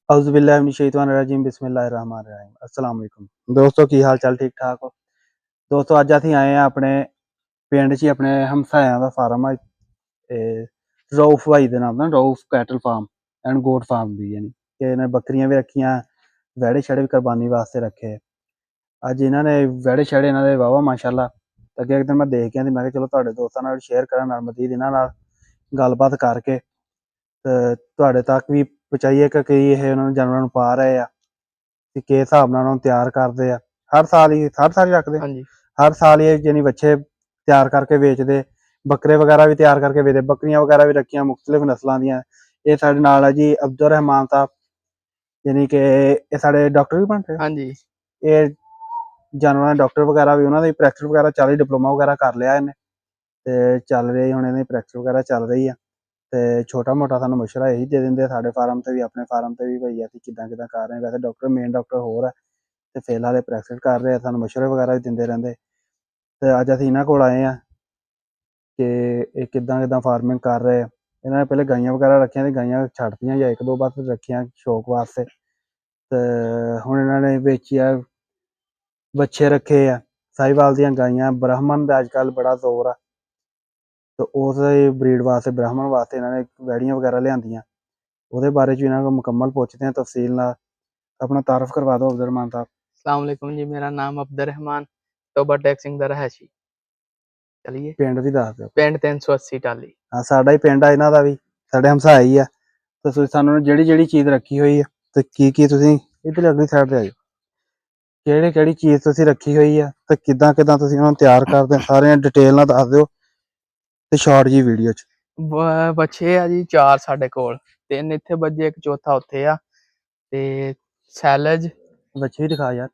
औज़ुबिल्लाहिमिनश्शैतानिर्रजीम बिस्मिल्लाहिर्रहमानिर्रहीम अस्सलाम वालेकुम दोस्तों की हाल चाल ठीक ठाक हो। दोस्तों अज असीं आए हैं अपने पिंड च अपने हमसायां दा फार्म है रऊफ भाई दे नाम दा Rauf cattle farm and goat farm भी यानी कि इन्हें बकरियां भी रखियां वैड़े शैड़े भी कुरबानी वास्ते रखे। अज इन्होंने वैड़े शैड़े इन्होंने वाहवा माशाअल्लाह अगे एक दिन मैं देख गया मैं चलो तुहाडे दोस्तां नाल शेयर करां नाल मजीद इन्हां नाल गलबात करके ਤੁਹਾਡੇ तक भी पहुँचाइए कि ਇਹ ਉਹਨਾਂ ਨੂੰ ਜਾਨਵਰਾਂ ਨੂੰ ਪਾ ਰਹੇ ਆ ਕਿ ਕਿਸ ਹਿਸਾਬ ਨਾਲ ਉਹਨਾਂ ਨੂੰ ਤਿਆਰ ਕਰਦੇ ਆ। ਹਰ ਸਾਲ ਹੀ ਰੱਖਦੇ ਹਾਂਜੀ ਹਰ ਸਾਲ ਇਹ ਜਾਨੀ ਬੱਚੇ ਤਿਆਰ ਕਰਕੇ ਵੇਚਦੇ ਬੱਕਰੇ ਵਗੈਰਾ ਵੀ ਤਿਆਰ ਕਰਕੇ ਵੇਚਦੇ ਬੱਕਰੀਆਂ ਵਗੈਰਾ ਵੀ ਰੱਖੀਆਂ ਮੁxतलिफ ਨਸਲਾਂ ਦੀਆਂ। ਇਹ ਸਾਡੇ ਨਾਲ ਹੈ ਜੀ ਅਬਦੁਰ रहमान ਸਾਹਿਬ यानी कि ਇਹ ਸਾਡੇ ਡਾਕਟਰ ਵੀ ਬਣ ਰਹੇ ਹਾਂਜੀ ਇਹ ਜਾਨਵਰਾਂ ਦੇ ਡਾਕਟਰ ਵਗੈਰਾ ਵੀ ਉਹਨਾਂ ਦੀ ਪ੍ਰੈਕਟਿਸ ਵਗੈਰਾ ਚੱਲ ਰਹੀ ਡਿਪਲੋਮਾ ਵਗੈਰਾ ਕਰ ਲਿਆ ਇਹਨੇ ਤੇ ਚੱਲ ਰਹੀ ਹੁਣ ਇਹਦੀ ਪ੍ਰੈਕਟਿਸ ਵਗੈਰਾ ਚੱਲ ਰਹੀ ਆ ਤੇ ਛੋਟਾ ਮੋਟਾ ਸਾਨੂੰ ਮਸ਼ਵਰਾ ਇਹੀ ਦੇ ਦਿੰਦੇ ਸਾਡੇ ਫਾਰਮ ਤੇ ਵੀ ਆਪਣੇ ਫਾਰਮ ਤੇ ਵੀ ਭਈ ਅਸੀਂ ਕਿੱਦਾਂ ਕਰ ਰਹੇ ਵੈਸੇ ਡਾਕਟਰ ਮੇਨ ਡਾਕਟਰ ਹੋਰ ਹੈ ਤੇ ਫਿਲਹਾਲ ਇਹ ਪ੍ਰੈਕਟਿਸ ਕਰ ਰਹੇ ਆ ਸਾਨੂੰ ਮਸ਼ਵਰੇ ਵਗੈਰਾ ਵੀ ਦਿੰਦੇ ਰਹਿੰਦੇ ਤੇ ਅੱਜ ਅਸੀਂ ਇਹਨਾਂ ਕੋਲ ਆਏ ਆ ਕਿ ਇਹ ਕਿੱਦਾਂ ਫਾਰਮਿੰਗ ਕਰ ਰਹੇ ਆ। ਇਹਨਾਂ ਨੇ ਪਹਿਲੇ ਗਾਈਆਂ ਵਗੈਰਾ ਰੱਖੀਆਂ ਤੇ ਗਾਈਆਂ ਛੱਡਤੀਆਂ ਜਾਂ ਇੱਕ ਦੋ ਬਸ ਰੱਖੀਆਂ ਸ਼ੌਕ ਵਾਸਤੇ ਤੇ ਹੁਣ ਇਹਨਾਂ ਨੇ ਵੇਚਿਆ ਬੱਚੇ ਰੱਖੇ ਆ ਸਾਹੀਵਾਲ ਦੀਆਂ ਗਾਈਆਂ ਬ੍ਰਾਹਮਣ ਦਾ ਅੱਜ ਕੱਲ੍ਹ ਬੜਾ ਜ਼ੋਰ ਆ ਤੇ ਉਸ ਬਰੀਡ ਵਾਸਤੇ ਬ੍ਰਾਹਮਣ ਵਾਸਤੇ ਇਹਨਾਂ ਨੇ ਵੈੜੀਆਂ ਵਗੈਰਾ ਲਿਆਂਦੀਆਂ ਉਹਦੇ ਬਾਰੇ ਚ ਇਹਨਾਂ ਕੋਲ ਮੁਕੰਮਲ ਪੁੱਛਦੇ ਹਾਂ ਤਫਸੀਲ ਨਾਲ। अपना तारफ करवा दो अब्दुर रहमान साहब। अस्सलाम वालेकुम जी, मेरा नाम अब्दुर रहमान टोबा टैक सिंह दा रहायशी। चलिए पिंड भी दस दो पिंड 380 टाली। हाँ साडा ही पिंड आ इन्हां दा भी साडे हमसाए ही आ ते तुसीं सानूं ਜਿਹੜੀ चीज़ रखी हुई है ते की तुसीं इधर अगली साइड ते आइयो ਕਿਹੜੀ चीज़ तुसीं रखी हुई है ते किदां तुसीं उन्हां नूं तैयार करदे सारे डिटेल नाल दस दिओ ते शॉर्ट जी वीडियो च। ਬੱਚੇ ਆ ਜੀ 4 ਸਾਡੇ ਕੋਲ 3 ਇੱਥੇ ਬੱਜੇ ਇੱਕ ਚੌਥਾ ਉੱਥੇ ਆ ਤੇ ਸੈਲਜ बच्चे भी दिखा यार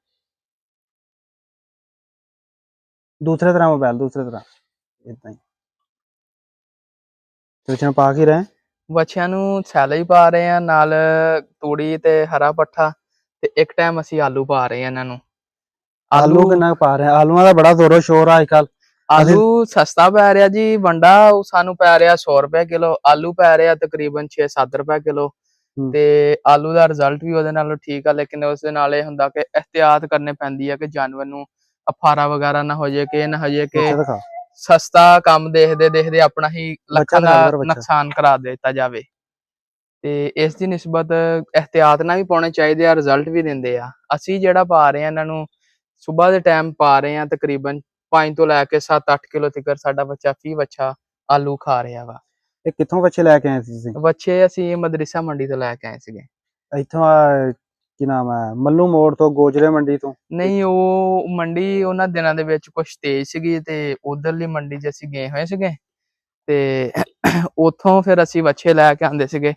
दूसरे तरह मोबाइल दूसरे तरह इतना ही बच्चे पा के रहे ਬੱਚਿਆਂ ਨੂੰ ਸੈਲਜ ਪਾ ਰਹੇ ਆ ਨਾਲ ਤੂੜੀ ਤੇ ਹਰਾ ਪੱਠਾ ਤੇ ਇੱਕ ਟਾਈਮ ਅਸੀਂ ਆਲੂ ਪਾ ਰਹੇ ਆ ਇਹਨਾਂ ਨੂੰ। आलू किन्ना पा रहे हैं आलूआं दा बड़ा जोरो शोर आ अजकल। आलू सस्ता पै ਰਿਹਾ जी वंडा ਸਾਨੂੰ ਪੈ ਰਿਹਾ 100 ਰੁਪਏ ਕਿਲੋ ਆਲੂ ਪੈ ਰਿਹਾ ਤਕਰੀਬਨ 6-7 ਰੁਪਏ ਕਿਲੋ ਤੇ ਆਲੂ ਦਾ ਰਿਜ਼ਲਟ ਵੀ ਉਹਦੇ ਨਾਲੋਂ ਠੀਕ ਆ ਲੇਕਿਨ ਉਸ ਦੇ ਨਾਲ ਇਹ ਹੁੰਦਾ ਕਿ ਇhtiyat ਕਰਨੇ ਪੈਂਦੀ ਆ ਕਿ ਜਾਨਵਰ ਨੂੰ ਅਫਾਰਾ ਵਗੈਰਾ ਨਾ ਹੋ ਜਾਏ ਕਿ ਇਹ ਨਾ ਹੋ ਜਾਏ ਕਿ ਸਸਤਾ ਕੰਮ ਦੇਖਦੇ ਆਪਣਾ ਹੀ ਲੱਖਾਂ ਦਾ ਨੁਕਸਾਨ ਕਰਾ ਦਿੱਤਾ ਜਾਵੇ ਤੇ ਇਸ ਦੀ ਨਿਸਬਤ ਇhtiyat ਨਾਲ ਵੀ ਪਾਉਣੇ ਚਾਹੀਦੇ ਆ ਰਿਜ਼ਲਟ ਵੀ ਦਿੰਦੇ ਆ। ਅਸੀਂ ਜਿਹੜਾ ਪਾ ਰਹੇ ਆ ਇਹਨਾਂ ਨੂੰ ਸੁਬਾਹ ਦੇ ਟਾਈਮ ਪਾ ਰਹੇ ਆ ਤਕਰੀਬਨ 5 ਤੋਂ ਲੈ ਕੇ 7-8 ਕਿਲੋ ਤੱਕ ਸਾਡਾ ਬੱਚਾ ਫੀ ਬੱਚਾ ਆਲੂ ਖਾ ਰਿਹਾ ਵਾ। ਇਹ ਕਿੱਥੋਂ ਬੱਚੇ ਲੈ ਕੇ ਆਏ ਸੀ ਤੁਸੀਂ? ਬੱਚੇ ਅਸੀਂ ਮਦਰਸਾ ਮੰਡੀ ਤੋਂ ਲੈ ਕੇ ਆਏ ਸੀਗੇ। ਇੱਥੋਂ ਕੀ ਨਾਮ ਹੈ ਮੱਲੂ ਮੋੜ ਤੋਂ ਗੋਜਰੇ ਮੰਡੀ ਤੋਂ? ਨਹੀਂ ਉਹ ਮੰਡੀ ਉਹਨਾਂ ਦਿਨਾਂ ਦੇ ਵਿੱਚ ਕੁਛ ਤੇਜ਼ ਸੀਗੀ ਤੇ ਉਧਰਲੀ ਮੰਡੀ 'ਚ ਅਸੀਂ ਗਏ ਹੋਏ ਸੀਗੇ ਤੇ ਉੱਥੋਂ ਫਿਰ ਅਸੀਂ ਬੱਚੇ ਲੈ ਕੇ ਆਂਦੇ ਸੀਗੇ।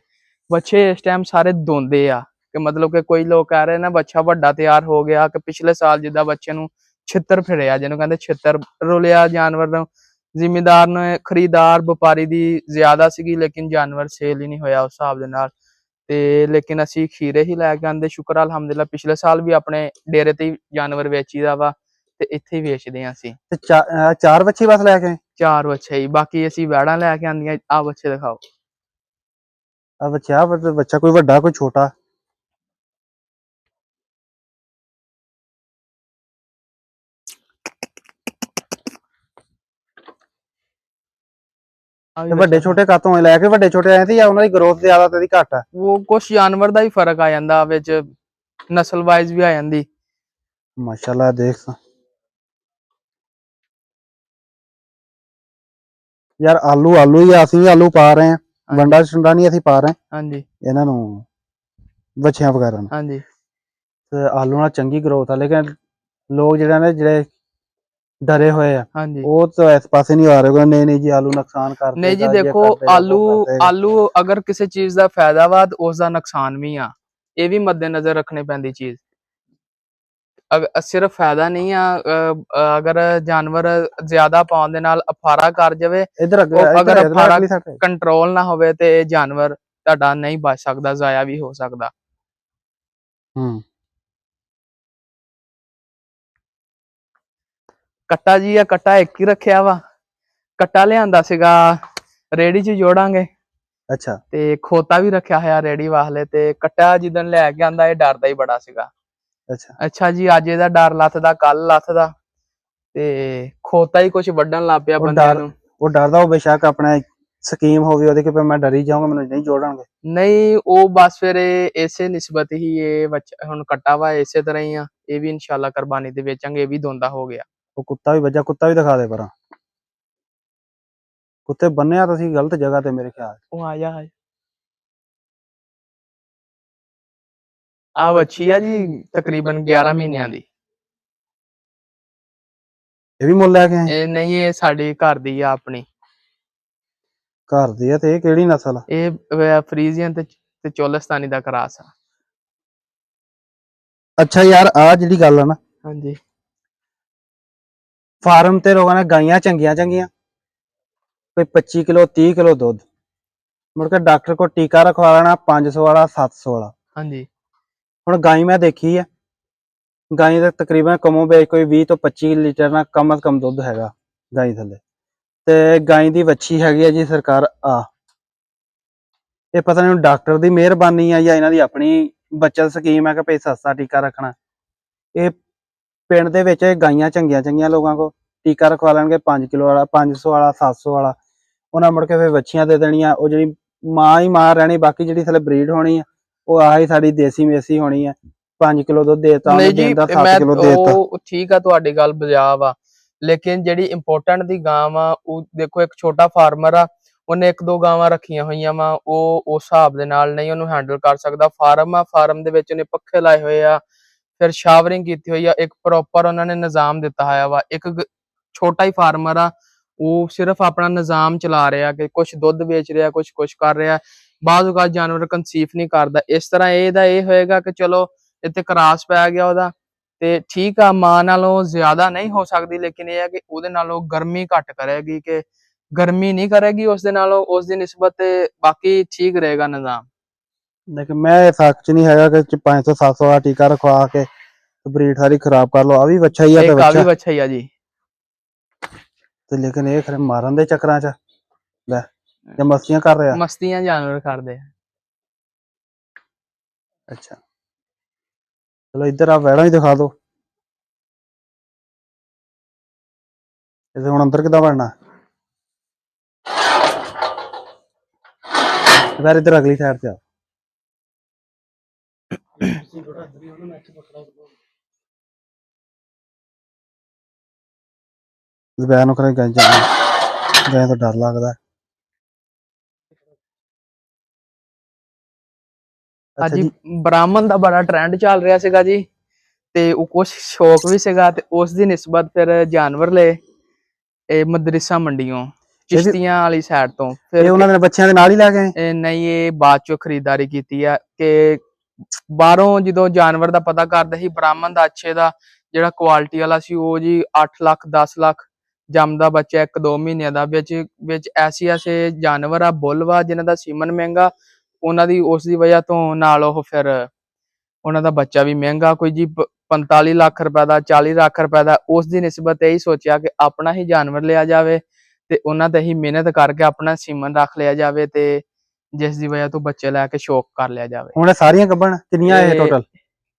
ਬੱਚੇ ਇਸ ਟਾਈਮ ਸਾਰੇ ਦੋਂਦੇ ਆ ਕਿ ਮਤਲਬ ਕਿ ਕੋਈ ਲੋਕ ਕਹਿ ਰਹੇ ਨਾ ਬੱਚਾ ਵੱਡਾ ਤਿਆਰ ਹੋ ਗਿਆ ਕਿ ਪਿਛਲੇ ਸਾਲ ਜਿੱਦਾਂ ਬੱਚੇ ਨੂੰ ਛਿੱਤਰ ਫਿਰਿਆ ਜਿਹਨੂੰ ਕਹਿੰਦੇ ਛਿੱਤਰ ਰੁਲਿਆ ਜਾਨਵਰ ਨੂੰ ਜ਼ਿਮੀਂਦਾਰ ਨੇ ਖਰੀਦਾਰ ਵਪਾਰੀ ਦੀ ਜ਼ਿਆਦਾ ਸੀਗੀ ਲੇਕਿਨ ਜਾਨਵਰ ਸੇਲ ਹੀ ਨਹੀਂ ਹੋਇਆ ਉਸ ਹਿਸਾਬ ਦੇ ਨਾਲ ਤੇ ਲੇਕਿਨ ਅਸੀਂ ਖੀਰੇ ਹੀ ਲੈ ਕੇ ਆਂਦੇ ਸ਼ੁਕਰ ਅਲਹਮਦੁਲਿਲਾ ਪਿਛਲੇ ਸਾਲ ਵੀ ਆਪਣੇ ਡੇਰੇ ਤੇ ਜਾਨਵਰ ਵੇਚੀਦਾ ਵਾ ਤੇ ਇੱਥੇ ਹੀ ਵੇਚਦੇ ਆ ਅਸੀਂ। ਤੇ ਚਾਰ ਬੱਚੇ ਬਸ ਲੈ ਕੇ 4 ਬੱਚੇ ਹੀ ਬਾਕੀ ਅਸੀਂ ਵੈੜਾਂ ਲੈ ਕੇ ਆਂਦੀਆਂ। ਆ ਬੱਚੇ ਦਿਖਾਓ ਆ ਬੱਚਾ ਕੋਈ ਵੱਡਾ ਕੋਈ ਛੋਟਾ? ਵੱਡੇ ਛੋਟੇ ਕਾਤੋਂ ਲੈ ਕੇ ਵੱਡੇ ਛੋਟੇ ਆਏ ਤੇ ਜਾਂ ਉਹਨਾਂ ਦੀ ਗਰੋਥ ਜ਼ਿਆਦਾ ਤੇ ਦੀ ਘੱਟ ਆ? ਉਹ ਕੁਛ ਜਾਨਵਰ ਦਾ ਹੀ ਫਰਕ ਆ ਜਾਂਦਾ ਵਿੱਚ ਨਸਲ ਵਾਈਜ਼ ਵੀ ਆ ਜਾਂਦੀ। ਮਾਸ਼ਾਅੱਲਾ ਦੇਖ यार आलू ही ਅਸੀਂ ਆਲੂ ਪਾ ਰਹੇ ਹਾਂ ਵੰਡਾ ਛੁੰਡਾ ਨਹੀਂ ਅਸੀਂ ਪਾ ਰਹੇ ਹਾਂਜੀ ਇਹਨਾਂ ਨੂੰ ਬੱਚਿਆਂ ਵਗੈਰਾ ਨੂੰ ਹਾਂਜੀ ਤੇ ਆਲੂ ਨਾਲ ਚੰਗੀ ਗਰੋਥ ਆ ਲੇਕਿਨ ਲੋਕ ਜਿਹੜੇ डरे हुए हैं वो तो इस पासे नहीं आ रहे नहीं जी आलू नुकसान करते नहीं जी देखो आलू अगर किसी चीज का फायदा वा उसका नुकसान भी आ ये भी मद्देनजर रखने पैंदी चीज सिर्फ फायदा नहीं आ अगर जानवर ज्यादा पाउण दे नाल अफारा कर जावे अगर अफारा कंट्रोल ना होवे ते जानवर तुहाडा नहीं बच सकदा जाया भी हो सकदा। ਕੱਟਾ ਜੀ ਆ ਕੱਟਾ ਇੱਕ ਹੀ ਰੱਖਿਆ ਵਾ ਕੱਟਾ ਲਿਆਂਦਾ ਸੀਗਾ ਰੇੜੀ 'ਚ ਜੋੜਾਂਗੇ ਅੱਛਾ ਤੇ ਖੋਤਾ ਵੀ ਰੱਖਿਆ ਹੋਇਆ ਰੇੜੀ ਵਾਸਤੇ। ਤੇ ਕੱਟਾ ਜਿੱਦਣ ਲੈ ਕੇ ਆਂਦਾ ਇਹ ਡਰਦਾ ਹੀ ਬੜਾ ਸੀਗਾ। ਅੱਛਾ ਅੱਛਾ ਜੀ, ਅੱਜ ਇਹਦਾ ਡਰ ਲੱਥਦਾ, ਕੱਲ ਲੱਥਦਾ, ਤੇ ਖੋਤਾ ਹੀ ਕੁਝ ਵੱਢਣ ਲੱਗ ਪਿਆ ਬੰਦਿਆਂ ਨੂੰ। ਉਹ ਡਰਦਾ, ਉਹ ਬੇਸ਼ੱਕ ਆਪਣੇ ਸਕੀਮ ਹੋਵੇ ਉਹਦੇ ਕਿ ਮੈਂ ਡਰੀ ਜਾਊਂਗਾ, ਮੈਨੂੰ ਨਹੀਂ ਜੋੜਨਗੇ। ਨਹੀਂ, ਉਹ ਬਸ ਫਿਰ ਇਸੇ ਨਿਸਬਤ ਹੀ ਇਹ ਹੁਣ ਕੱਟਾ ਵਾ, ਇਸੇ ਤਰ੍ਹਾਂ ਹੀ ਆ। ਇਹ ਵੀ ਇਨਸ਼ਾਅੱਲਾ ਕੁਰਬਾਨੀ ਤੇ ਵੇਚਾਂਗੇ। ਇਹ ਵੀ ਦੋਂਦਾ ਹੋ ਗਿਆ। ਉਹ ਕੁੱਤਾ ਵੀ ਵੱਜਾ, ਕੁੱਤਾ ਵੀ ਦਿਖਾ ਦੇ ਪਰਾਂ। ਕੁੱਤੇ ਬੰਨਿਆ ਤੁਸੀਂ ਗਲਤ ਜਗ੍ਹਾ ਤੇ ਮੇਰੇ ਖਿਆਲ। ਉਹ ਆ ਜਾ ਆ ਵੱਛੀ ਆ ਜੀ, ਤਕਰੀਬਨ 11 ਮਹੀਨਿਆਂ ਦੀ। ਇਹ ਵੀ ਮੁੱਲ ਲੈ ਕੇ ਆਏ? ਇਹ ਨਹੀਂ, ਇਹ ਸਾਡੇ ਘਰ ਦੀ ਆ, ਆਪਣੀ ਘਰ ਦੀ ਆ। ਤੇ ਇਹ ਕਿਹੜੀ ਨਸਲ ਆ? ਇਹ ਫਰੀਜ਼ੀਅਨ ਤੇ ਚੋਲਸਤਾਨੀ ਦਾ ਕਰਾਸ ਆ। ਅੱਛਾ ਯਾਰ, ਆ ਜਿਹੜੀ ਗੱਲ ਆ ਨਾ, ਹਾਂਜੀ, ਫਾਰਮ ਤੇ ਲੋਕਾਂ ਨੇ ਗਾਈਆਂ ਚੰਗੀਆਂ ਕੋਈ 25 ਕਿਲੋ 30 ਕਿਲੋ ਦੁੱਧ, ਮੁੜ ਕੇ ਡਾਕਟਰ ਕੋਲ ਟੀਕਾ ਰਖਵਾ ਲੈਣਾ 500 ਵਾਲਾ 700 ਵਾਲਾ। ਹਾਂਜੀ। ਹੁਣ ਗਾਈ ਮੈਂ ਦੇਖੀ ਆ, ਗਾਈ ਦਾ ਤਕਰੀਬਨ ਕਮੋ ਵੇਚ ਕੋਈ 20 ਤੋਂ 25 ਲੀਟਰ ਨਾਲ ਕਮ ਅਜ਼ ਕਮ ਦੁੱਧ ਹੈਗਾ ਗਾਈ ਥੱਲੇ। ਤੇ ਗਾਈ ਦੀ ਵੱਛੀ ਹੈਗੀ ਆ ਜੀ ਸਰਕਾਰ ਆ। ਇਹ ਪਤਾ ਨਹੀਂ ਡਾਕਟਰ ਦੀ ਮਿਹਰਬਾਨੀ ਆ ਜਾਂ ਇਹਨਾਂ ਦੀ ਆਪਣੀ ਬੱਚਤ ਸਕੀਮ ਹੈ ਕਿ ਭਈ ਸਸਤਾ ਟੀਕਾ ਰੱਖਣਾ। ਇਹ ਪਿੰਡ ਦੇ ਵਿੱਚ ਗਾਈਆਂ ਚੰਗੀਆਂ ਲੋਕਾਂ ਕੋਲ ਟੀਕਾ ਰਖਵਾ ਲੈਣਗੇ 5 ਕਿਲੋ ਵਾਲਾ 500 ਵਾਲਾ 700 ਵਾਲਾ। ਉਹਨਾਂ ਮੁੜ ਕੇ ਫਿਰ ਵੱਛੀਆਂ ਦੇ ਦੇਣੀਆਂ। ਉਹ ਜਿਹੜੀ ਮਾਂ ਹੀ ਮਾਂ ਰਹਿਣੀ, ਬਾਕੀ ਜਿਹੜੀ ਥੱਲੇ ਬਰੀਡ ਹੋਣੀ ਆ ਉਹ ਆਹੀ ਸਾਡੀ ਦੇਸੀ ਮੇਸੀ ਹੋਣੀ ਆ। 5 ਕਿਲੋ ਦੁੱਧ ਦੇਤਾ ਉਹਨੇ, ਦਿਨ ਦਾ 7 ਕਿਲੋ ਦੇਤਾ। ਉਹ ਠੀਕ ਆ, ਤੁਹਾਡੀ ਗੱਲ ਬਜਾਬ ਆ, ਲੇਕਿਨ ਜਿਹੜੀ ਇੰਪੋਰਟੈਂਟ ਦੀ ਗਾਂ ਵਾ, ਉਹ ਦੇਖੋ ਇੱਕ ਛੋਟਾ ਫਾਰਮਰ ਆ, ਉਹਨੇ 1-2 ਗਾਵਾਂ ਰੱਖੀਆਂ ਹੋਈਆਂ ਵਾ, ਉਹ ਉਸ ਹਿਸਾਬ ਦੇ ਨਾਲ ਨਹੀਂ ਉਹਨੂੰ ਹੈਂਡਲ ਕਰ ਸਕਦਾ। ਫਾਰਮ ਆ, ਫਾਰਮ ਦੇ ਵਿੱਚ ਉਹਨੇ ਪੱਖੇ ਲਾਏ ਹੋਏ ਆ, ਫਿਰ ਸ਼ਾਵਰਿੰਗ ਕੀਤੀ ਹੋਈ ਆ, ਇੱਕ ਪ੍ਰੋਪਰ ਉਹਨਾਂ ਨੇ ਨਿਜ਼ਾਮ ਦਿੱਤਾ ਹੋਇਆ ਵਾ। ਇੱਕ ਛੋਟਾ ਹੀ ਫਾਰਮਰ ਆ, ਉਹ ਸਿਰਫ ਆਪਣਾ ਨਿਜ਼ਾਮ ਚਲਾ ਰਿਹਾ ਕਿ ਕੁਛ ਦੁੱਧ ਵੇਚ ਰਿਹਾ, ਕੁਛ ਕਰ ਰਿਹਾ। ਬਾਅਦ ਔਕਾਤ ਜਾਨਵਰ ਕੰਸੀਫ ਨਹੀਂ ਕਰਦਾ। ਇਸ ਤਰ੍ਹਾਂ ਇਹਦਾ ਇਹ ਹੋਏਗਾ ਕਿ ਚਲੋ ਇੱਥੇ ਕਰਾਸ ਪੈ ਗਿਆ ਉਹਦਾ, ਤੇ ਠੀਕ ਆ, ਮਾਂ ਨਾਲੋਂ ਜ਼ਿਆਦਾ ਨਹੀਂ ਹੋ ਸਕਦੀ, ਲੇਕਿਨ ਇਹ ਹੈ ਕਿ ਉਹਦੇ ਨਾਲੋਂ ਗਰਮੀ ਘੱਟ ਕਰੇਗੀ, ਕਿ ਗਰਮੀ ਨਹੀਂ ਕਰੇਗੀ ਉਸਦੇ ਨਾਲੋਂ, ਉਸ ਦੀ ਨਿਸਬਤ ਤੇ ਬਾਕੀ ਠੀਕ ਰਹੇਗਾ ਨਿਜ਼ਾਮ। ਲੇਕਿਨ ਮੈਂ ਇਸ ਹੱਕ ਚ ਨਹੀਂ ਹੈਗਾ ਕਿ 500-700 ਵਾਲਾ ਟੀਕਾ ਰਖਵਾ ਕੇ ਬਰੀਡ ਸਾਰੀ ਖਰਾਬ ਕਰ ਲਓ। ਆ ਵੀ ਵੱਛਾ ਹੀ ਆ ਤੇ ਕਾਫੀ ਵੱਛਾ ਹੀ ਆ ਜੀ। ਤੇ ਲੇਕਿਨ ਇਹ ਖਰੇ ਮਾਰਨ ਦੇ ਚੱਕਰਾਂ ਚ ਲੈ ਜਾਂ ਮਸਤੀਆਂ ਕਰ ਰਿਹਾ। ਮਸਤੀਆਂ ਜਾਨਵਰ ਕਰਦੇ ਆ। ਅੱਛਾ, ਚਲੋ ਇੱਧਰ ਆ ਵੈੜਾ ਵੀ ਦਿਖਾ ਦੋ। ਇਹਦੇ ਹੁਣ ਅੰਦਰ ਕਿੱਦਾਂ ਵੜਨਾ? ਫਿਰ ਇੱਧਰ ਅਗਲੀ ਸਾਈਡ ਤੇ ਆ। ਵੈਨ ਨੂੰ ਕਰੇ ਗਾਂ ਤੋਂ ਡਰ ਲੱਗਦਾ। ਹਾਂਜੀ, ਬ੍ਰਾਹਮਣ ਦਾ ਬੜਾ ਟ੍ਰੈਂਡ ਚੱਲ ਰਿਹਾ ਸੀਗਾ ਜੀ, ਤੇ ਉਹ ਕੁਛ ਸ਼ੌਕ ਵੀ ਸੀਗਾ, ਤੇ ਉਸ ਦੀ ਨਿਸਬਤ ਫਿਰ ਜਾਨਵਰ ਲਏ ਇਹ ਮਦਰਸਾ ਮੰਡੀਓਂ, ਚਿਸ਼ਤੀਆਂ ਵਾਲੀ ਸਾਈਡ ਤੋਂ। ਫਿਰ ਉਹਨਾਂ ਦੇ ਬੱਚਿਆਂ ਦੇ ਨਾਲ ਹੀ ਲੈ ਗਏ? ਨਹੀਂ, ਇਹ ਬਾਅਦ ਚੋਂ ਖਰੀਦਦਾਰੀ ਕੀਤੀ ਆ, ਕਿ ਬਾਹਰੋਂ ਜਦੋਂ ਜਾਨਵਰ ਦਾ ਪਤਾ ਕਰਦੇ ਸੀ, ਬ੍ਰਾਹਮਣ ਦਾ ਅੱਛੇ ਦਾ ਜਿਹੜਾ ਕੁਆਲਿਟੀ ਵਾਲਾ ਸੀ, ਉਹ ਜੀ 8 ਲੱਖ 10 ਲੱਖ ਜੰਮਦਾ ਬੱਚਾ 1-2 ਮਹੀਨਿਆਂ ਦਾ। ਵਿੱਚ ਐਸੇ ਜਾਨਵਰ ਆ, ਬੁੱਲ ਵਾ, ਜਿਨ੍ਹਾਂ ਦਾ ਸੀਮਨ ਮਹਿੰਗਾ, ਉਹਨਾਂ ਦੀ ਉਸ ਦੀ ਵਜ੍ਹਾ ਤੋਂ ਨਾਲ ਉਹ ਫਿਰ ਉਹਨਾਂ ਦਾ ਬੱਚਾ ਵੀ ਮਹਿੰਗਾ, ਕੋਈ ਜੀ 45 ਲੱਖ ਰੁਪਏ ਦਾ 40 ਲੱਖ ਰੁਪਏ ਦਾ। ਉਸ ਦੀ ਨਿਸਬਤ ਇਹੀ ਸੋਚਿਆ ਕਿ ਆਪਣਾ ਹੀ ਜਾਨਵਰ ਲਿਆ ਜਾਵੇ, ਤੇ ਉਹਨਾਂ ਤੇ ਹੀ ਮਿਹਨਤ ਕਰਕੇ ਆਪਣਾ ਸੀਮਨ ਰੱਖ ਲਿਆ ਜਾਵੇ, ਤੇ ਜਿਸ ਦੀ ਵਜ੍ਹਾ ਤੋਂ ਬੱਚੇ ਲੈ ਕੇ ਸ਼ੌਕ ਕਰ ਲਿਆ ਜਾਵੇ। ਹੁਣ ਸਾਰੀਆਂ ਗੱਭਣ ਕਿੰਨੀਆਂ ਇਹ ਟੋਟਲ?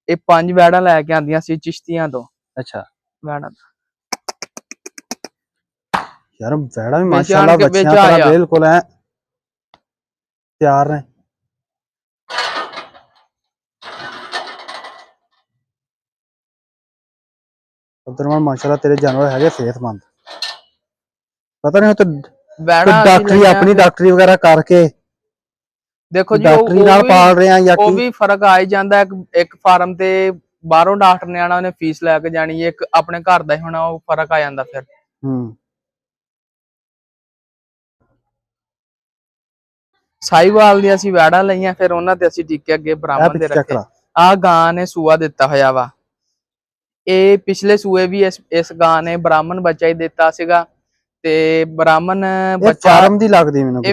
ਇਹ 5 ਵੈੜਾਂ ਲੈ ਕੇ ਆਂਦੀਆਂ ਸੀ ਚਿਸ਼ਤੀਆਂ ਤੋਂ। ਅੱਛਾ, ਵੈੜਾਂ ਯਾਰ ਵੈੜਾ ਵੀ ਮਾਸ਼ਾਅੱਲਾ ਬੱਚਿਆਂ ਤਰ੍ਹਾਂ ਬਿਲਕੁਲ ਹੈ, ਤਿਆਰ ਨੇ। ਅਬਦੁਰਮਾਨ ਮਾਸ਼ਾਅੱਲਾ ਤੇਰੇ ਜਾਨਵਰ ਹੈਗੇ ਸਿਹਤਮੰਦ। ਪਤਾ ਨਹੀਂ ਡਾਕਟਰੀ ਆਪਣੀ ਡਾਕਟਰੀ ਵਗੈਰਾ ਕਰਕੇ ਦੇਖੋ ਜੀ, ਡਾਕਟਰੀ ਨਾਲ ਪਾਲ ਰਹੇ ਆ ਜਾਂ ਉਹ ਵੀ ਫਰਕ ਆ ਹੀ ਜਾਂਦਾ। ਇੱਕ ਫਾਰਮ ਤੇ ਬਾਹਰੋਂ ਡਾਕਟਰ ਨੇ ਆਣਾ, ਉਹਨੇ ਫੀਸ ਲੈ ਕੇ ਜਾਣੀ, ਇੱਕ ਆਪਣੇ ਘਰ ਦਾ ਹੀ ਹੋਣਾ, ਉਹ ਫਰਕ ਆ ਜਾਂਦਾ ਫਿਰ। ਸਾਈਵਾਲ ਦੀਆਂ ਅਸੀਂ ਵੈੜਾਂ ਲਈਆਂ, ਫਿਰ ਉਹਨਾਂ ਤੇ ਅਸੀਂ ਟੀਕੇ ਅੱਗੇ ਬ੍ਰਾਹਮਣ ਦੇ ਰੱਖੇ। ਆਹ ਗਾਂ ਨੇ ਸੂਆ ਦਿੱਤਾ ਹੋਇਆ ਵਾ, ਇਹ ਪਿਛਲੇ ਸੂਏ ਵੀ ਇਸ ਗਾਂ ਨੇ ਬ੍ਰਾਹਮਣ ਬੱਚਾ ਹੀ ਦਿੱਤਾ ਸੀਗਾ, ਤੇ ਬ੍ਰਾਹਮਣ ਬੱਚਾ ਫਾਰਮ ਦੀ ਲੱਗਦੀ ਮੈਨੂੰ,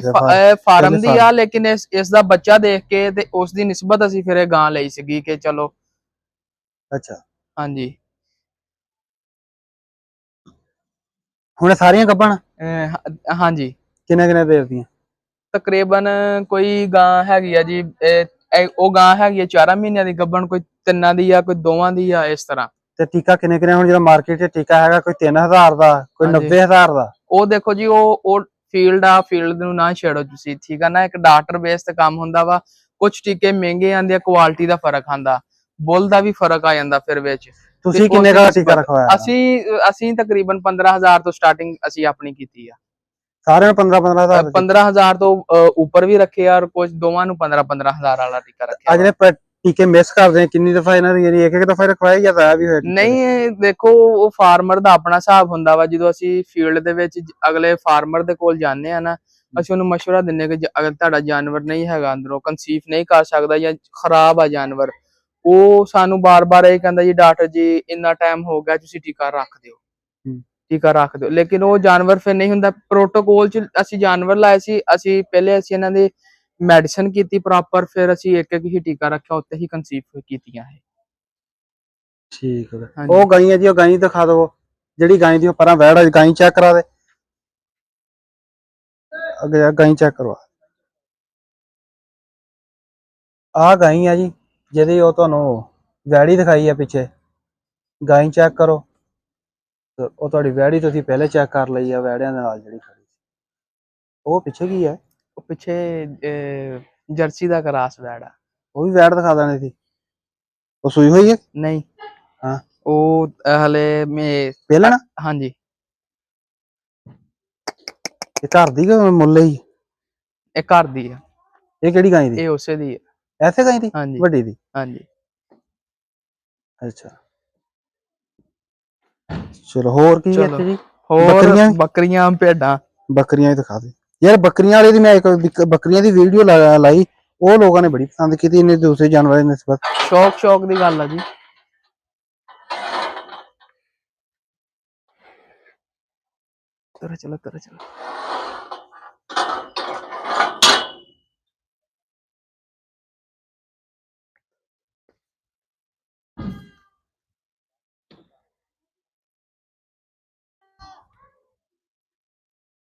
ਫਾਰਮ ਦੀ ਆ, ਲੇਕਿਨ ਇਸ ਦਾ ਬੱਚਾ ਦੇਖ ਕੇ ਤੇ ਉਸ ਦੀ ਨਿਸਬਤ ਅਸੀਂ ਫਿਰ ਇਹ ਗਾਂ ਲਈ ਸੀਗੀ ਕਿ ਚਲੋ। ਅੱਛਾ, ਹਾਂਜੀ। ਹੁਣ ਸਾਰੀਆਂ ਗੱਭਣ? ਹਾਂਜੀ। ਕਿੰਨੇ ਦੇਰ ਦੀਆਂ? ਤਕਰੀਬਨ ਕੋਈ ਗਾਂ ਹੈਗੀ ਆ ਜੀ, ਉਹ ਗਾਂ ਹੈਗੀ ਆ 4 ਮਹੀਨਿਆਂ ਦੀ ਗੱਭਣ, ਕੋਈ 3 ਦੀ ਆ, ਕੋਈ 2 ਦੀ ਆ, ਇਸ ਤਰ੍ਹਾਂ। ਤੇ ਟੀਕਾ ਕਿੰਨੇ ਕਿੰਨੇ ਹੁਣ ਜਿਹੜਾ ਮਾਰਕੀਟ 'ਚ ਟੀਕਾ ਹੈਗਾ, ਕੋਈ 3000 ਦਾ, ਕੋਈ 90000 ਦਾ? ਉਹ ਦੇਖੋ ਜੀ, ਉਹ ਫੀਲਡ ਨੂੰ ਨਾ ਛੇੜੋ ਤੁਸੀਂ, ਠੀਕ ਆ ਨਾ। ਇੱਕ ਡਾਕਟਰ ਬੇਸ ਤੇ ਕੰਮ ਹੁੰਦਾ ਵਾ। ਕੁਝ ਟੀਕੇ ਮਹਿੰਗੇ ਆਂਦੇ ਆ, ਕੁਆਲਿਟੀ ਦਾ ਫਰਕ ਆਂਦਾ, ਬੁੱਲ ਦਾ ਵੀ ਫਰਕ ਆ ਜਾਂਦਾ ਫਿਰ ਵਿੱਚ। ਤੁਸੀਂ ਕਿੰਨੇ ਦਾ ਟੀਕਾ ਰਖਵਾਇਆ? ਅਸੀਂ ਤਕਰੀਬਨ 15000 ਤੋਂ ਸਟਾਰਟਿੰਗ ਅਸੀਂ ਆਪਣੀ ਕੀਤੀ ਆ। ਸਾਰਿਆਂ ਨੂੰ 15-15000? 15000 ਤੋਂ ਉੱਪਰ ਵੀ ਰੱਖੇ ਆ, ਔਰ ਕੁਝ ਦੋਵਾਂ ਨੂੰ 15-15000 ਵਾਲਾ ਟੀਕਾ ਰੱਖਿਆ। ਆ ਜਿਹੜੇ ਟੀਕੇ ਮਿਸ ਕਰਦੇ ਆ, ਕਿੰਨੀ ਦਫਾ ਇਹਨਾਂ ਦੀ ਜਿਹੜੀ ਇੱਕ ਦਫਾ ਰਖਵਾਇਆ ਜਾਂ ਤਾਂ ਵੀ ਹੋਇਆ? ਨਹੀਂ, ਦੇਖੋ ਉਹ ਫਾਰਮਰ ਦਾ ਆਪਣਾ ਹਿਸਾਬ ਹੁੰਦਾ ਵਾ। ਜਦੋਂ ਅਸੀਂ ਫੀਲਡ ਦੇ ਵਿੱਚ ਅਗਲੇ ਫਾਰਮਰ ਦੇ ਕੋਲ ਜਾਂਦੇ ਆ ਨਾ, ਅਸੀਂ ਉਹਨੂੰ ਮਸ਼ਵਰਾ ਦਿੰਨੇ ਕਿ ਅਗਰ ਤੁਹਾਡਾ ਜਾਨਵਰ ਨਹੀਂ ਹੈਗਾ, ਅੰਦਰੋਂ ਕਨਸੀਵ ਨਹੀਂ ਕਰ ਸਕਦਾ ਜਾਂ ਖਰਾਬ ਆ ਜਾਨਵਰ, ਉਹ ਸਾਨੂੰ ਬਾਰ-ਬਾਰ ਇਹ ਕਹਿੰਦਾ ਜੀ ਡਾਕਟਰ ਜੀ ਇੰਨਾ ਟਾਈਮ ਹੋ ਗਿਆ, ਤੁਸੀਂ ਟੀਕਾ ਰੱਖ ਦਿਓ, ਟੀਕਾ ਰੱਖ ਦਿਓ। ਲੇਕਿਨ ਉਹ ਜਾਨਵਰ ਫਿਰ ਨਹੀਂ ਹੁੰਦਾ। ਪ੍ਰੋਟੋਕੋਲ 'ਚ ਅਸੀਂ ਜਾਨਵਰ ਲਾਏ ਸੀ, ਅਸੀਂ ਇਹਨਾਂ ਦੇ ਮੈਡੀਸਨ ਕੀਤੀ ਪ੍ਰੋਪਰ, ਫਿਰ ਅਸੀਂ ਇੱਕ ਹੀ ਟੀਕਾ ਰੱਖਿਆ, ਉੱਤੇ ਹੀ ਕਨਸੀਵ ਕੀਤੀਆਂ ਇਹ। ਠੀਕ ਹੈ। ਉਹ ਗਾਈ ਹੈ ਜੀ, ਉਹ ਗਾਈ ਦਿਖਾ ਦਿਓ ਜਿਹੜੀ ਗਾਈ ਦੀ ਪਰਾਂ ਵੈੜ, ਗਾਈ ਚੈੱਕ ਕਰਾ ਦੇ। ਅੱਗੇ ਗਾਈ ਚੈੱਕ ਕਰਵਾ। ਆਹ ਗਾਈ ਆ ਜੀ, ਜਿਹਦੀ ਉਹ ਤੁਹਾਨੂੰ ਵੈੜੀ ਦਿਖਾਈ ਆ ਪਿੱਛੇ। ਗਾਈ ਚੈੱਕ ਕਰੋ, ਉਹ ਤੁਹਾਡੀ ਵੈੜੀ ਤੁਸੀਂ ਪਹਿਲੇ ਚੈੱਕ ਕਰ ਲਈ ਆ ਵੈੜਿਆਂ ਦੇ ਨਾਲ ਜਿਹੜੀ ਖੜੀ। ਉਹ ਪਿੱਛੇ ਕੀ ਹੈ? ਉਹ ਪਿੱਛੇ ਜਰਸੀ ਦਾ ਕਰਾਸ ਵੈੜ ਆ। ਉਹ ਵੀ ਵੈੜ ਦਿਖਾ ਦੇਣੀ ਸੀ। ਉਹ ਸੂਈ ਹੋਈ ਹੈ? ਨਹੀਂ, ਹਾਂ, ਉਹ ਹਲੇ ਪਹਿਲਾਂ। ਹਾਂਜੀ, ਇਹ ਘਰ ਦੀ ਕਿ ਮੁੱਲ ਹੀ? ਇਹ ਘਰ ਦੀ ਆ। ਇਹ ਕਿਹੜੀ ਗਾਈ ਦੀ? ਇਹ ਉਸੇ ਦੀ ਆ। ਐਸੇ ਗਾਈ ਦੀ? ਹਾਂਜੀ, ਵੱਡੀ ਦੀ? ਹਾਂਜੀ। ਅੱਛਾ, ਚਲੋ ਹੋਰ ਕੀ ਇੱਥੇ ਜੀ? ਹੋਰ ਬੱਕਰੀਆਂ, ਭੇਡਾਂ। ਬੱਕਰੀਆਂ ਹੀ ਦਿਖਾ ਦੇ ਯਾਰ। ਬੱਕਰੀਆਂ ਵਾਲੇ ਦੀ ਮੈਂ ਇੱਕ ਬੱਕਰੀਆਂ ਦੀ ਵੀਡੀਓ ਲਾਈ, ਉਹ ਲੋਕਾਂ ਨੇ ਬੜੀ ਪਸੰਦ ਕੀਤੀ। ਇਹਨੇ ਦੂਸਰੇ ਜਾਨਵਰਾਂ ਦੀ ਨਿਸਬਤ ਸ਼ੌਕ ਦੀ ਗੱਲ ਆ ਜੀ। ਚਲੋ।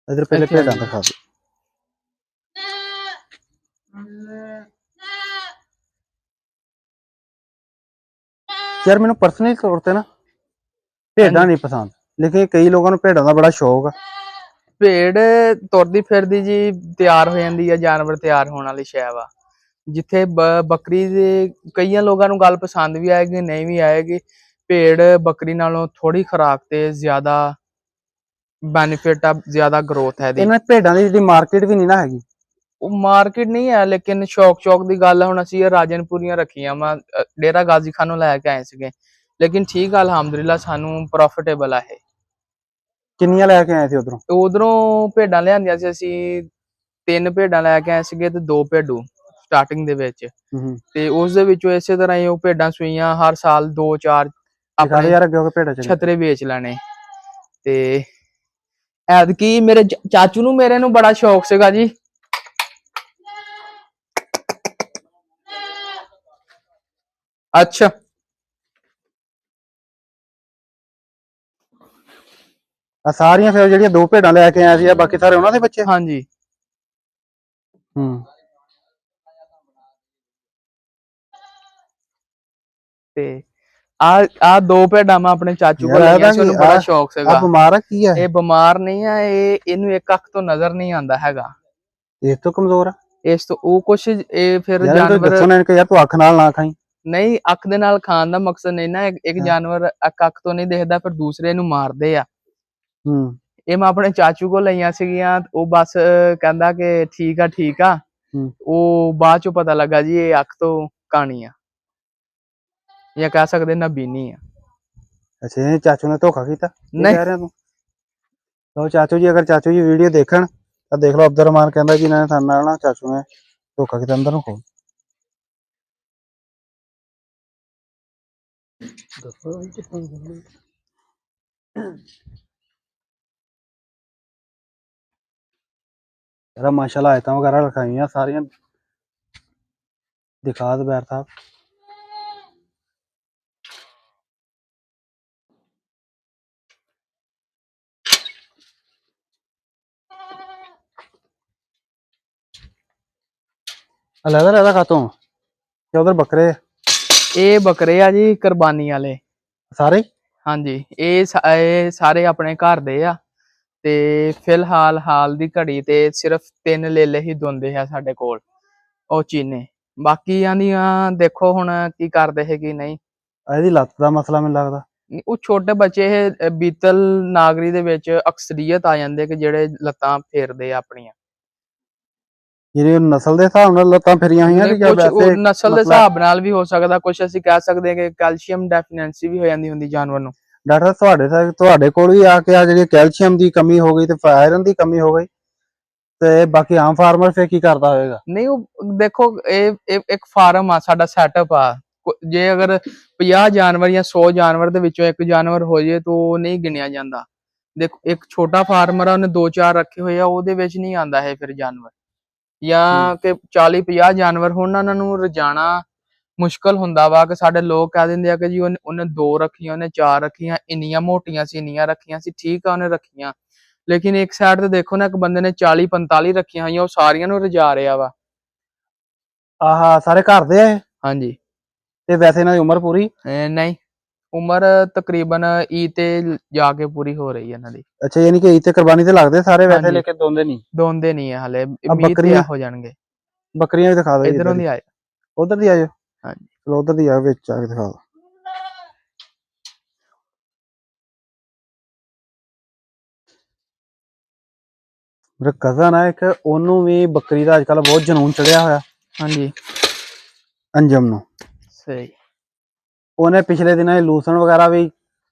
इधर पहले पेड़ दिखा दो यार। मैंने पर्सनली तौर पर ना भेड़ा नहीं पसंद, लेकिन कई लोगों को भेड़ा का बड़ा शौक है। ਭੇਡ ਤੁਰਦੀ ਫਿਰਦੀ ਜੀ ਤਿਆਰ ਹੋ ਜਾਂਦੀ ਆ, ਜਾਨਵਰ ਤਿਆਰ ਹੋਣ ਵਾਲੀ ਸ਼ੈ ਵਾ। ਜਿੱਥੇ ਬੱਕਰੀ ਦੇ ਕਈਆਂ ਲੋਕਾਂ ਨੂੰ ਗੱਲ ਪਸੰਦ ਵੀ ਆਏਗੀ, ਨਹੀਂ ਵੀ ਆਏਗੀ। ਭੇਡ ਬੱਕਰੀ ਨਾਲੋਂ ਥੋੜੀ ਖੁਰਾਕ ਤੇ ਜ਼ਿਆਦਾ ਬੈਨੀਫਿਟ ਆ, ਜ਼ਿਆਦਾ ਗਰੋਥ ਹੈ ਇਹਦੀ। ਇਹਨਾਂ ਭੇਡਾਂ ਦੀ ਜਿਹੜੀ ਮਾਰਕੀਟ ਵੀ ਨਹੀਂ ਨਾ ਹੈਗੀ। ਉਹ ਮਾਰਕੀਟ ਨਹੀਂ ਹੈ, ਲੇਕਿਨ ਸ਼ੌਕ ਦੀ ਗੱਲ। ਹੁਣ ਅਸੀਂ ਰਾਜਨਪੁਰੀਆਂ ਰੱਖੀਆਂ ਵਾ, ਡੇਰਾ ਗਾਜ਼ੀ ਖਾਨ ਨੂੰ ਲੈ ਕੇ ਆਏ ਸੀਗੇ, ਲੇਕਿਨ ਠੀਕ ਆ ਅਲਹਮਦੁਲਿਲਾ, ਸਾਨੂੰ ਪ੍ਰੋਫਿਟੇਬਲ ਆ ਇਹ। ਕਿੰਨੀਆਂ ਲੈ ਕੇ ਆਏ ਸੀ ਉਧਰੋਂ? ਉਧਰੋਂ ਭੇਡਾਂ ਲਿਆਂਦੀਆਂ ਸੀ ਅਸੀਂ, 3 ਭੇਡਾਂ ਲੈ ਕੇ ਆਏ ਸੀਗੇ ਤੇ 2 ਭੇਡੂ ਸਟਾਰਟਿੰਗ ਦੇ ਵਿੱਚ। ਤੇ ਉਸ ਦੇ ਵਿੱਚੋਂ ਇਸੇ ਤਰ੍ਹਾਂ ਹੀ ਉਹ ਭੇਡਾਂ ਸੂਈਆਂ, ਹਰ ਸਾਲ 2-4 ਆਪਣੇ ਛਤਰੇ ਵੇਚ ਲੈਣੇ। ਤੇ ਐਤਕੀ ਮੇਰੇ ਚਾਚੂ ਨੂੰ ਮੇਰੇ ਨੂੰ ਬੜਾ ਸ਼ੌਕ ਸੀਗਾ ਜੀ। ਅੱਛਾ, ਸਾਰੀਆਂ ਫਿਰ ਜਿਹੜੀਆਂ 2 ਭੇਡਾਂ ਲੈ ਕੇ ਆਏ ਸੀ, ਬਾਕੀ ਸਾਰੇ ਉਹਨਾਂ ਦੇ ਬੱਚੇ? ਹਾਂਜੀ। ਤੇ ਆ 2 ਭੇਡਾਂ ਮੈਂ ਆਪਣੇ ਚਾਚੂ ਕੋਲ ਲਈਆਂ ਸੀ, ਉਹਨੂੰ ਬੜਾ ਸ਼ੌਕ ਸੀਗਾ। ਆ ਬਿਮਾਰ ਆ ਕੀ ਆ? ਇਹ ਬਿਮਾਰ ਨਹੀਂ ਆ, ਇਹਨੂੰ ਇੱਕ ਅੱਖ ਤੋਂ ਨਜ਼ਰ ਨਹੀਂ ਆਉਂਦਾ ਹੈਗਾ। ਇਸ ਤੋਂ ਕਮਜ਼ੋਰ ਆ? ਇਸ ਤੋਂ ਉਹ ਕੁਛ ਇਹ ਫਿਰ ਜਾਨਵਰ ਦੱਸੋ ਨਾ ਕਿ ਯਾਰ ਤੂੰ ਅੱਖ ਨਾਲ ਨਾ ਖਾਈ। ਨਹੀਂ, ਅੱਖ ਦੇ ਨਾਲ ਖਾਣ ਦਾ ਮਕਸਦ ਨਹੀਂ ਨਾ। ਇੱਕ ਜਾਨਵਰ ਅੱਖ ਤੋਂ ਨਹੀਂ ਦੇਖਦਾ, ਫਿਰ ਦੂਸਰੇ ਨੂੰ ਮਾਰਦੇ ਆ। ਇਹ ਮੈਂ ਆਪਣੇ ਚਾਚੂ ਕੋਲ ਲਈਆਂ ਸੀਗੀਆਂ, ਉਹ ਬਸ ਕਹਿੰਦਾ ਕਿ ਠੀਕ ਆ। ਉਹ ਬਾਅਦ ਚੋਂ ਪਤਾ ਲੱਗਾ ਜੀ ਇਹ ਅੱਖ ਤੋਂ ਕਾਣੀ ਆ, ਜਾਂ ਕਹਿ ਸਕਦੇ ਨਾਬੀਨੀ ਆ। ਅੱਛਾ, ਚਾਚੂ ਨੇ ਧੋਖਾ ਕੀਤਾ? ਨਹੀਂ ਕਹਿ ਰਿਹਾ ਤੂੰ। ਲਓ ਚਾਚੂ ਜੀ, ਅਗਰ ਚਾਚੂ ਜੀ ਵੀਡੀਓ ਦੇਖਣ ਤਾਂ ਦੇਖ ਲਓ, ਅਬਦੁਰ ਰਹਿਮਾਨ ਕਹਿੰਦਾ ਜੀ ਇਹਨਾਂ ਨੇ ਸਾਡੇ ਨਾਲ ਨਾ ਚਾਚੂ ਨੇ ਧੋਖਾ ਕੀਤਾ। ਅੰਦਰ ਨੂੰ ਖੋਲ यार। माशाल्लाह आयतां वगैरह रखाई सारियां दिखा जुबैर साहब। ਲੈਦਾ ਖਾਤੋਂ ਤੇ ਉਧਰ ਬੱਕਰੇ ਇਹ ਬੱਕਰੇ ਆ ਜੀ ਕੁਰਬਾਨੀ ਵਾਲੇ ਸਾਰੇ ਹੀ? ਹਾਂਜੀ ਇਹ ਸਾਰੇ ਆਪਣੇ ਘਰ ਦੇ ਆ ਤੇ ਫਿਲਹਾਲ ਹਾਲ ਦੀ ਘੜੀ ਤੇ ਸਿਰਫ 3 ਲੇਲੇ ਹੀ ਦੋਂਦੇ ਆ ਸਾਡੇ ਕੋਲ ਉਹ ਚੀਨੇ ਬਾਕੀਆਂ ਦੀਆਂ ਦੇਖੋ ਹੁਣ ਕੀ ਕਰਦੇ ਹੈ ਕੀ ਨਹੀਂ। ਇਹਦੀ ਲੱਤ ਦਾ ਮਸਲਾ ਮੈਨੂੰ ਲੱਗਦਾ। ਉਹ ਛੋਟੇ ਬੱਚੇ ਇਹ ਬੀਤਲ ਨਾਗਰੀ ਦੇ ਵਿੱਚ ਅਕਸਰੀਅਤ ਆ ਜਾਂਦੇ ਕਿ ਜਿਹੜੇ ਲੱਤਾਂ ਫੇਰਦੇ ਆ ਆਪਣੀਆਂ। ਜਿਹੜੀ ਨਸਲ ਦੇ ਹਿਸਾਬ ਨਾਲ ਲੱਤਾਂ ਫੇਰੀਆਂ ਹੋਈਆਂ ਕਿ ਜਾਂ ਕੁਝ ਵੈਸੇ ਨਸਲ ਦੇ ਮਸਲਾ? ਹਿਸਾਬ ਨਾਲ ਵੀ ਹੋ ਸਕਦਾ, ਕੁਝ ਅਸੀਂ ਕਹਿ ਸਕਦੇ ਹਾਂ ਕਿ ਕੈਲਸ਼ੀਅਮ ਡੈਫੀਸ਼ੀਐਂਸੀ ਵੀ ਹੋ ਜਾਂਦੀ ਹੁੰਦੀ ਜਾਨਵਰ ਨੂੰ। ਡਾਕਟਰ ਤੁਹਾਡੇ ਕੋਲ ਵੀ ਆ ਕੇ ਆ ਜਿਹੜੀ ਕੈਲਸ਼ੀਅਮ ਦੀ ਕਮੀ ਹੋ ਗਈ ਤੇ ਆਇਰਨ ਦੀ ਕਮੀ ਹੋ ਗਈ ਤੇ ਬਾਕੀ ਆਮ ਫਾਰਮਰ ਫੇਰ ਕੀ ਕਰਦਾ ਹੋਵੇਗਾ? ਨਹੀਂ ਉਹ ਦੇਖੋ ਇਹ ਇੱਕ ਫਾਰਮ ਆ ਸਾਡਾ ਸੈਟਅਪ ਆ। ਜੇ ਅਗਰ 50 ਜਾਨਵਰ ਜਾਂ 100 ਜਾਨਵਰ ਦੇ ਵਿੱਚੋਂ ਇੱਕ ਜਾਨਵਰ ਹੋ ਜੇ ਤਾਂ ਉਹ ਨਹੀਂ ਗਿਣਿਆ ਜਾਂਦਾ। ਦੇਖੋ ਇੱਕ ਛੋਟਾ ਫਾਰਮਰ ਆ ਉਹਨੇ 2-4 ਰੱਖੇ ਹੋਏ ਆ ਉਹਦੇ ਵਿੱਚ ਨਹੀਂ ਆਂਦਾ ਹੈ ਫਿਰ ਜਾਨਵਰ, ਜਾਂ ਕਿ 40-50 ਜਾਨਵਰ ਹੋਣ ਉਹਨਾਂ ਨੂੰ ਰਜਾਣਾ ਮੁਸ਼ਕਲ ਹੁੰਦਾ ਵਾ ਕਿ ਸਾਡੇ ਲੋਕ ਕਹਿ ਦਿੰਦੇ ਆ ਕਿ ਜੀ ਉਹਨੇ 2 ਰੱਖੀਆਂ, ਉਹਨੇ 4 ਰੱਖੀਆਂ, ਇੰਨੀਆਂ ਮੋਟੀਆਂ ਸੀ, ਇੰਨੀਆਂ ਰੱਖੀਆਂ ਸੀ। ਠੀਕ ਆ ਉਹਨੇ ਰੱਖੀਆਂ, ਲੇਕਿਨ ਇੱਕ ਸਾਈਡ ਤੇ ਦੇਖੋ ਨਾ ਇੱਕ ਬੰਦੇ ਨੇ 40-45 ਰੱਖੀਆਂ ਹੋਈਆਂ ਉਹ ਸਾਰੀਆਂ ਨੂੰ ਰਜਾ ਰਿਹਾ ਵਾ। ਆਹਾ ਸਾਰੇ ਘਰ ਦੇ ਆ ਇਹ? ਹਾਂਜੀ। ਤੇ ਵੈਸੇ ਇਹਨਾਂ ਦੀ ਉਮਰ ਪੂਰੀ? ਨਹੀਂ ਉਮਰ ਤਕਰੀਬਨ ਈ ਤੇ ਜਾ ਕੇ ਪੂਰੀ ਹੋ ਰਹੀ ਹੈ ਇਹਨਾਂ ਦੀ। ਅੱਛਾ ਯਾਨੀ ਕਿ ਇੱਥੇ ਕੁਰਬਾਨੀ ਤੇ ਲੱਗਦੇ ਸਾਰੇ ਵੈਸੇ ਹਾਂਜੀ। ਲੇਕਿਨ ਦੋਂਦੇ ਨਹੀਂ? ਦੋਂਦੇ ਨਹੀਂ ਹੈ ਹਲੇ, ਮੀਤ ਬੱਕਰੀਆਂ? ਹੋ ਜਾਣਗੇ। ਬੱਕਰੀਆਂ ਵੀ ਦਿਖਾ ਦਿਓ ਇਧਰੋਂ ਦੀ ਆਏ। ਉਧਰ ਦੀ ਆਜੋ। ਹਾਂਜੀ ਚਲੋ ਉਧਰ ਦੀ ਆ ਵਿੱਚ ਆ ਕੇ ਦਿਖਾ ਦਿਓ। ਮੇਰਾ ਕਜ਼ਨ ਆ ਇੱਕ, ਉਹਨੂੰ ਵੀ ਬੱਕਰੀ ਦਾ ਅੱਜ ਕੱਲ ਬਹੁਤ ਜਨੂਨ ਚੜਿਆ ਹੋਇਆ। ਹਾਂਜੀ ਅੰਜਮ ਨੂੰ ਸਹੀ। ਉਹਨੇ ਪਿਛਲੇ ਦਿਨਾਂ ਲੂਸਣ ਵਗੈਰਾ ਵੀ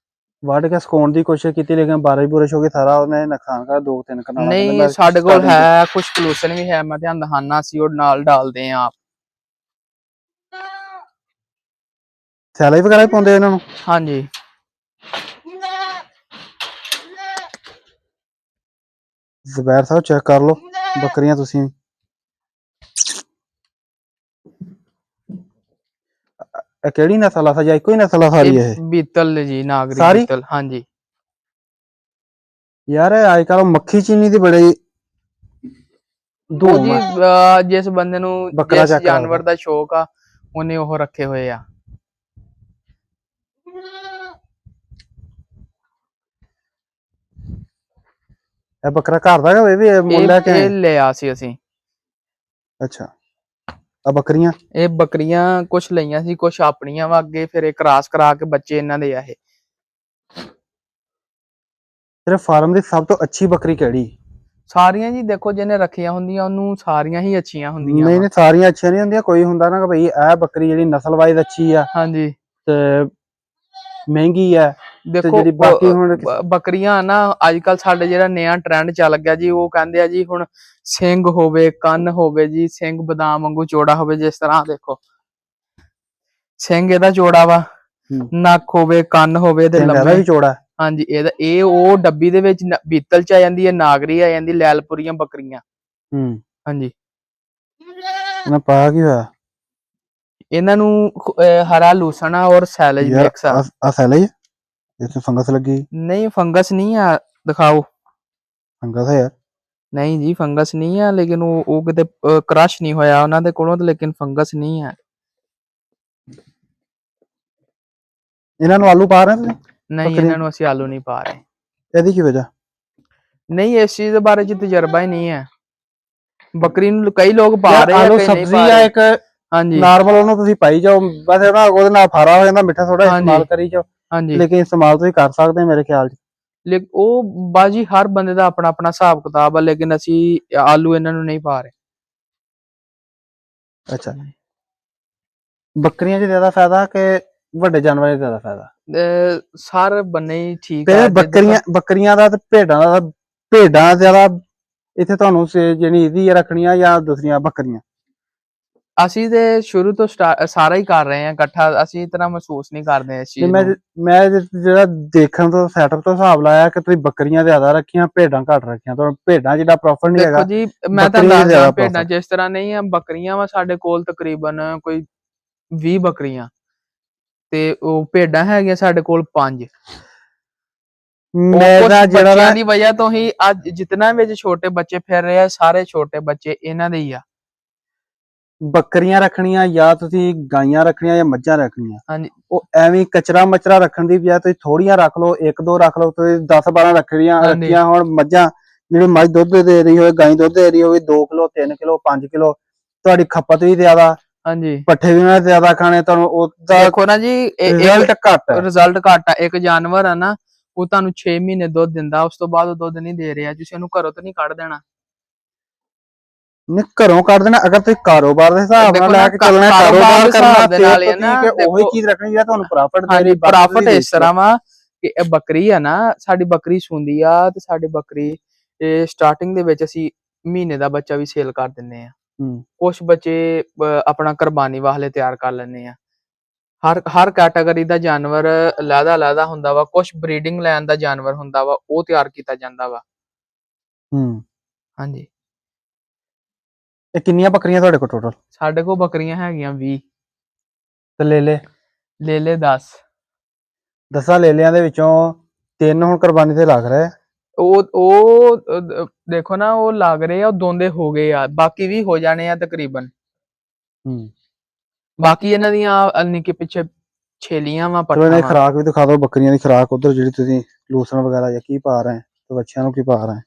ਵੱਢ ਕੇ ਸੁਕਾਉਣ ਦੀ ਕੋਸ਼ਿਸ਼ ਕੀਤੀ ਲੇਕਿਨ ਬਾਰਿਸ਼ ਬੁਰਿਸ਼ ਹੋ ਗਈ, ਸਾਰਾ ਉਹਨੇ ਨੁਕਸਾਨ ਕਰ 2-3 ਕਨਾਲਾਂ। ਨਹੀਂ ਸਾਡੇ ਕੋਲ ਹੈ ਕੁਝ ਸੋਲੂਸ਼ਨ ਵੀ ਹੈ, ਮੈਂ ਤੁਹਾਨੂੰ ਦਿਖਾਣਾ ਸੀ ਉਹ ਨਾਲ ਡਾਲਦੇ ਆ ਆਪ। ਸੈਲਰੀ ਵਗੈਰਾ ਹੀ ਪਾਉਂਦੇ ਇਹਨਾਂ ਨੂੰ? ਹਾਂਜੀ ਜ਼ਬੈਰ ਸਾਹਿਬ ਚੈੱਕ ਕਰ ਲਓ ਬੱਕਰੀਆਂ ਤੁਸੀਂ। ਇਹ ਕਿਹੜੀ ਨਸਲ ਆ ਜਾਂ ਇੱਕੋ ਹੀ ਨਸਲ ਆ ਸਾਰੀ ਇਹ? ਬੀਤਲ ਜੀ, ਨਾਗਰੀ ਸਾਰੀ? ਬੀਤਲ। ਹਾਂਜੀ ਯਾਰ ਅੱਜ ਕੱਲ ਮੱਖੀ ਚੀਨੀ ਦੀ ਬੜੀ ਧੂਮ ਆ। ਜੀ ਜਿਸ ਬੰਦੇ ਨੂੰ ਬੱਕਰਾ ਜਿਸ ਚੱਕ ਜਾਨਵਰ ਦਾ ਸ਼ੌਕ ਆ ਉਹਨੇ ਉਹ ਰੱਖੇ ਹੋਏ ਆ। ਇਹ ਬੱਕਰਾ ਘਰ ਦਾ ਇਹ ਵੀ ਮੁੱਲ ਲੈ ਕੇ ਆਏ? ਇਹ ਲਿਆ ਸੀ ਅਸੀਂ। ਅੱਛਾ ਆ ਬੱਕਰੀਆਂ? ਇਹ ਬੱਕਰੀਆਂ ਕੁਝ ਲਈਆਂ ਸੀ, ਕੁਝ ਆਪਣੀਆਂ ਵਾ ਅੱਗੇ, ਫਿਰ ਇਹ ਕ੍ਰਾਸ ਕਰਾ ਕੇ ਬੱਚੇ ਇਹਨਾਂ ਦੇ ਆ ਇਹ। ਤੇਰੇ ਫਾਰਮ ਦੀ ਸਭ ਤੋਂ ਅੱਛੀ ਬੱਕਰੀ ਕਿਹੜੀ? ਸਾਰੀਆਂ ਜੀ ਦੇਖੋ ਜਿਹਨੇ ਰੱਖੀਆਂ ਹੁੰਦੀਆਂ ਉਹਨੂੰ ਸਾਰੀਆਂ ਹੀ ਅੱਛੀਆਂ ਹੁੰਦੀਆਂ ਨਹੀਂ ਸਾਰੀਆਂ ਅੱਛੀਆਂ ਨਹੀਂ ਹੁੰਦੀਆਂ, ਕੋਈ ਹੁੰਦਾ ਨਾ ਕਿ ਭਈ ਇਹ ਬੱਕਰੀ ਜਿਹੜੀ ਨਸਲ ਵਾਈਜ਼ ਅੱਛੀ ਆ ਹਾਂਜੀ ਤੇ ਮਹਿੰਗੀ ਆ। ਦੇਖੋ ਜਿਹੜੀ ਬਾਕੀ ਹੁਣ ਬੱਕਰੀਆਂ ਨਾ ਅੱਜ ਕੱਲ ਸਾਡੇ ਜਿਹੜਾ ਨਵਾਂ ਟ੍ਰੈਂਡ ਚੱਲ ਗਿਆ ਜੀ, ਉਹ ਕਹਿੰਦੇ ਆ ਜੀ ਹੁਣ ਸਿੰਗ ਹੋਵੇ, ਕੰਨ ਹੋਵੇ ਜੀ, ਸਿੰਗ ਬਦਾਮ ਵਾਂਗੂ ਚੌੜਾ ਹੋਵੇ। ਜਿਸ ਤਰ੍ਹਾਂ ਦੇਖੋ ਸਿੰਗ ਇਹਦਾ ਚੌੜਾ ਵਾ, ਨੱਕ ਹੋਵੇ, ਕੰਨ ਹੋਵੇ ਤੇ ਲੰਮੇ ਵੀ ਚੌੜਾ। ਹਾਂਜੀ ਇਹ ਉਹ ਡੱਬੀ ਦੇ ਵਿੱਚ ਬੀਤਲ ਚ ਆ ਜਾਂਦੀ ਹੈ, ਨਾਗਰੀ ਆ ਜਾਂਦੀ, ਲੈਲਪੁਰੀਆਂ ਬੱਕਰੀਆਂ। ਹਾਂਜੀ ਇਹਨਾਂ ਪਾ ਕੀ ਹੋਇਆ? ਇਹਨਾਂ ਨੂੰ ਹਰਾ ਲੂਸਣ ਆ ਔਰ ਸੈਲੇਜ ਮਿਕਸ ਆ। ਆ ਸੈਲੇਜ? ਇੱਥੇ ਫੰਗਸ ਲੱਗੀ? ਨਹੀਂ ਫੰਗਸ ਨਹੀਂ ਆ, ਦਿਖਾਓ। ਫੰਗਸ ਹੈ ਯਾਰ? ਨਹੀਂ ਜੀ ਫੰਗਸ ਨਹੀਂ ਆ, ਲੇਕਿਨ ਉਹ ਕਿਤੇ ਕ੍ਰਸ਼ ਨਹੀਂ ਹੋਇਆ ਉਹਨਾਂ ਦੇ ਕੋਲੋਂ, ਲੇਕਿਨ ਫੰਗਸ ਨਹੀਂ ਹੈ। ਇਹਨਾਂ ਨੂੰ ਆਲੂ ਪਾ ਰਹੇ ਤੁਸੀਂ? ਨਹੀਂ ਇਹਨਾਂ ਨੂੰ ਅਸੀਂ ਆਲੂ ਨਹੀਂ ਪਾ ਰਹੇ। ਇਹਦੀ ਕੀ ਵਜ੍ਹਾ? ਨਹੀਂ ਇਸ ਚੀਜ਼ ਦੇ ਬਾਰੇ ਚ ਤਜਰਬਾ ਹੀ ਨਹੀਂ ਹੈ। ਬੱਕਰੀ ਨੂੰ ਕਈ ਲੋਕ ਪਾ ਰਹੇ ਆ, ਆਲੂ ਕਈ ਨਹੀਂ ਸਬਜ਼ੀ ਪਾ ਆ ਰਹੇ। ਇੱਕ ਹਾਂਜੀ ਨਾਰਮਲ ਉਹਨੂੰ ਤੁਸੀਂ ਪਾਈ ਜਾਓ, ਵੈਸੇ ਨਾ ਉਹਦੇ ਨਾਲ ਫਾਰਾ ਹੋ ਜਾਂਦਾ, ਮਿੱਠਾ ਥੋੜਾ ਇਸਤੇਮਾਲ ਕਰੀ ਜਾਓ। ਹਾਂਜੀ ਲੇਕਿਨ ਇਸਤੇਮਾਲ ਤੁਸੀਂ ਕਰ ਸਕਦੇ ਮੇਰੇ ਖਿਆਲ ਚ। ਲੇਕਿਨ ਉਹ ਬਾਜੀ ਹਰ ਬੰਦੇ ਦਾ ਆਪਣਾ ਆਪਣਾ ਹਿਸਾਬ ਕਿਤਾਬ ਆ, ਲੇਕਿਨ ਅਸੀਂ ਆਲੂ ਇਹਨਾਂ ਨੂੰ ਨਹੀਂ ਪਾ ਰਹੇ। ਅੱਛਾ ਬੱਕਰੀਆਂ 'ਚ ਜ਼ਿਆਦਾ ਫਾਇਦਾ ਕਿ ਵੱਡੇ ਜਾਨਵਰਾਂ 'ਚ ਜ਼ਿਆਦਾ ਫਾਇਦਾ? ਸਾਰੇ ਬੰਨੇ ਹੀ ਠੀਕ ਤੇ ਆ। ਬੱਕਰੀਆਂ ਦਾ ਤੇ ਭੇਡਾਂ ਜ਼ਿਆਦਾ ਇੱਥੇ ਤੁਹਾਨੂੰ ਜਿਹੜੀ ਇਹਦੀ ਰੱਖਣੀਆਂ ਜਾਂ ਦੂਸਰੀਆਂ ਬੱਕਰੀਆਂ? ਅਸੀਂ ਤੇ ਸ਼ੁਰੂ ਤੋਂ ਸਾਰਾ ਹੀ ਕਰ ਰਹੇ ਹਾਂ ਇਕੱਠਾ, ਅਸੀਂ ਇਤਨਾ ਮਹਿਸੂਸ ਨਹੀਂ ਕਰਦੇ ਇਸ ਚੀਜ਼ ਨੂੰ। ਮੈਂ ਜਿਹੜਾ ਦੇਖਣ ਤੋਂ ਸੈਟਅਪ ਤੋਂ ਹਿਸਾਬ ਲਾਇਆ ਕਿ ਤੁਸੀਂ ਬੱਕਰੀਆਂ ਜ਼ਿਆਦਾ ਰੱਖੀਆਂ, ਭੇਡਾਂ ਘੱਟ ਰੱਖੀਆਂ। ਤੁਹਾਨੂੰ ਭੇਡਾਂ ਜਿਹੜਾ ਪ੍ਰੋਫਿਟ ਨਹੀਂ ਹੈਗਾ। ਦੇਖੋ ਜੀ ਮੈਂ ਤਾਂ ਦੱਸਦਾ ਭੇਡਾਂ ਜਿਸ ਤਰ੍ਹਾਂ ਨਹੀਂ ਆ, ਬੱਕਰੀਆਂ ਵਾ ਸਾਡੇ ਕੋਲ ਤਕਰੀਬਨ ਕੋਈ 20 ਬੱਕਰੀਆਂ ਤੇ ਉਹ ਭੇਡਾਂ ਹੈਗੀਆਂ ਸਾਡੇ ਕੋਲ 5। ਬੱਚਿਆਂ ਦੀ ਵਜ੍ਹਾ ਤੋਂ ਹੀ ਅੱਜ ਜਿਤਨਾ ਵਿੱਚ ਛੋਟੇ ਬੱਚੇ ਫਿਰ ਰਹੇ ਆ, ਸਾਰੇ ਛੋਟੇ ਬੱਚੇ ਇਹਨਾਂ ਦੇ ਹੀ ਆ। ਬੱਕਰੀਆਂ ਰੱਖਣੀਆਂ ਜਾਂ ਤੁਸੀਂ ਗਾਈਆਂ ਰੱਖਣੀਆਂ ਜਾਂ ਮੱਝਾਂ ਰੱਖਣੀਆਂ, ਹਾਂਜੀ ਉਹ ਐਵੇਂ ਕਚਰਾ ਮਚਰਾ ਰੱਖਣ ਦੀ ਬਜਾਏ ਤੁਸੀਂ ਥੋੜੀਆਂ ਰੱਖ ਲਓ, 1-2 ਰੱਖ ਲਓ। ਤੁਸੀਂ 10-12 ਹਾਂਜੀ ਰੱਖੀਆਂ ਹੁਣ ਮੱਝਾਂ, ਜਿਹੜੀ ਮੱਝ ਦੁੱਧ ਦੇ ਰਹੀ ਹੋਵੇ, ਗਾਂ ਦੁੱਧ ਦੇ ਰਹੀ ਹੋਵੇ, 2 ਕਿਲੋ 3 ਕਿਲੋ 5 ਕਿਲੋ, ਤੁਹਾਡੀ ਖਪਤ ਵੀ ਜ਼ਿਆਦਾ, ਹਾਂਜੀ ਪੱਠੇ ਵੀ ਉਹਨਾਂ ਨੇ ਜ਼ਿਆਦਾ ਖਾਣੇ, ਤੁਹਾਨੂੰ ਉਹਦਾ ਦੇਖੋ ਨਾ ਜੀ ਰਿਜ਼ਲਟ ਘੱਟ ਹੈ। ਰਿਜ਼ਲਟ ਘੱਟ ਆ। ਇੱਕ ਜਾਨਵਰ ਆ ਨਾ, ਉਹ ਤੁਹਾਨੂੰ 6 ਮਹੀਨੇ ਦੁੱਧ ਦਿੰਦਾ, ਉਸ ਤੋਂ ਬਾਅਦ ਉਹ ਦੁੱਧ ਨਹੀਂ ਦੇ ਰਿਹਾ, ਤੁਸੀਂ ਉਹਨੂੰ ਘਰੋਂ ਤਾਂ ਨਹੀਂ ਕੱਢ ਦੇਣਾ। ਨਹੀਂ ਘਰੋਂ ਕੱਢ ਦੇਣਾ, ਅਗਰ ਤੁਸੀਂ ਕਾਰੋਬਾਰ ਦੇ ਹਿਸਾਬ ਨਾਲ ਦੇਖੋ ਲੈ ਨਾ ਕੇ ਚੱਲਣਾ, ਕਾਰੋਬਾਰ ਕਾਰੋਬਾਰ ਦੇ ਕਰਨਾ, ਹਿਸਾਬ ਦੇ ਫਿਰ ਨਾਲ ਹੀ ਹੈ ਤੁਸੀਂ ਨਾ। ਕਿ ਉਹੀ ਦੇਖੋ ਚੀਜ਼ ਰੱਖਣੀ ਜਿਹੜਾ ਤੁਹਾਨੂੰ ਪ੍ਰੋਫਿਟ ਦੇ ਹਾਂਜੀ ਰਹੀ, ਬਾਕੀ ਪ੍ਰੋਫਿਟ ਤੁਸੀਂ ਇਸ ਤਰ੍ਹਾਂ ਵਾ ਕਿ ਇਹ ਬੱਕਰੀ ਆ ਨਾ, ਸਾਡੀ ਬੱਕਰੀ ਸੂੰਦੀ ਆ ਤੇ ਸਾਡੀ ਬੱਕਰੀ ਸਟਾਰਟਿੰਗ ਦੇ ਵਿੱਚ ਅਸੀਂ ਮਹੀਨੇ ਦਾ ਬੱਚਾ ਵੀ ਸੇਲ ਕਰ ਦਿੰਨੇ ਆ। ਕੁਝ ਬੱਚੇ ਆਪਣਾ ਕੁਰਬਾਨੀ ਵਾਸਤੇ ਤਿਆਰ ਕਰ ਲੈਂਦੇ ਆ। ਹਰ ਕੈਟਾਗਰੀ ਦਾ ਜਾਨਵਰ ਅਲੱਗਾ ਹੁੰਦਾ ਵਾ। ਕੁਝ ਬਰੀਡਿੰਗ ਲੈਣ ਦਾ ਜਾਨਵਰ ਹੁੰਦਾ ਵਾ, ਉਹ ਤਿਆਰ ਕੀਤਾ ਜਾਂਦਾ ਵਾ। ਹਾਂਜੀ ਇਹ ਕਿੰਨੀਆਂ ਬੱਕਰੀਆਂ ਤੁਹਾਡੇ ਕੋਲ ਟੋਟਲ? ਸਾਡੇ ਕੋਲ ਬੱਕਰੀਆਂ ਹੈਗੀਆਂ 20 ਤੇ ਲੈ 10। 10 ਲੇਲਿਆਂ ਦੇ ਵਿੱਚੋਂ 3 ਹੁਣ ਕੁਰਬਾਨੀ ਤੇ ਲੱਗ ਰਹੇ। ਦੇਖੋ ਨਾ, ਉਹ ਲੱਗ ਰਹੇ ਆ, ਉਹ ਦੋਂਦੇ ਹੋ ਗਏ ਆ, ਬਾਕੀ ਵੀ ਹੋ ਜਾਣੇ ਆ ਤਕਰੀਬਨ। ਬਾਕੀ ਇਹਨਾਂ ਦੀਆਂ ਨਿੱਕੇ ਪਿੱਛੇ ਛੇਲੀਆਂ ਵਾ, ਚਲੋ ਇਹਨਾਂ ਪੱਠਾ ਦੀ ਵਾ। ਖੁਰਾਕ ਵੀ ਦਿਖਾ ਦਿਓ, ਬੱਕਰੀਆਂ ਦੀ ਖੁਰਾਕ ਉਧਰ ਜਿਹੜੀ ਤੁਸੀਂ ਲੂਸਣ ਵਗੈਰਾ ਜਾਂ ਕੀ ਪਾ ਰਹੇ ਤੇ ਬੱਚਿਆਂ ਨੂੰ ਕੀ ਪਾ ਰਹੇ।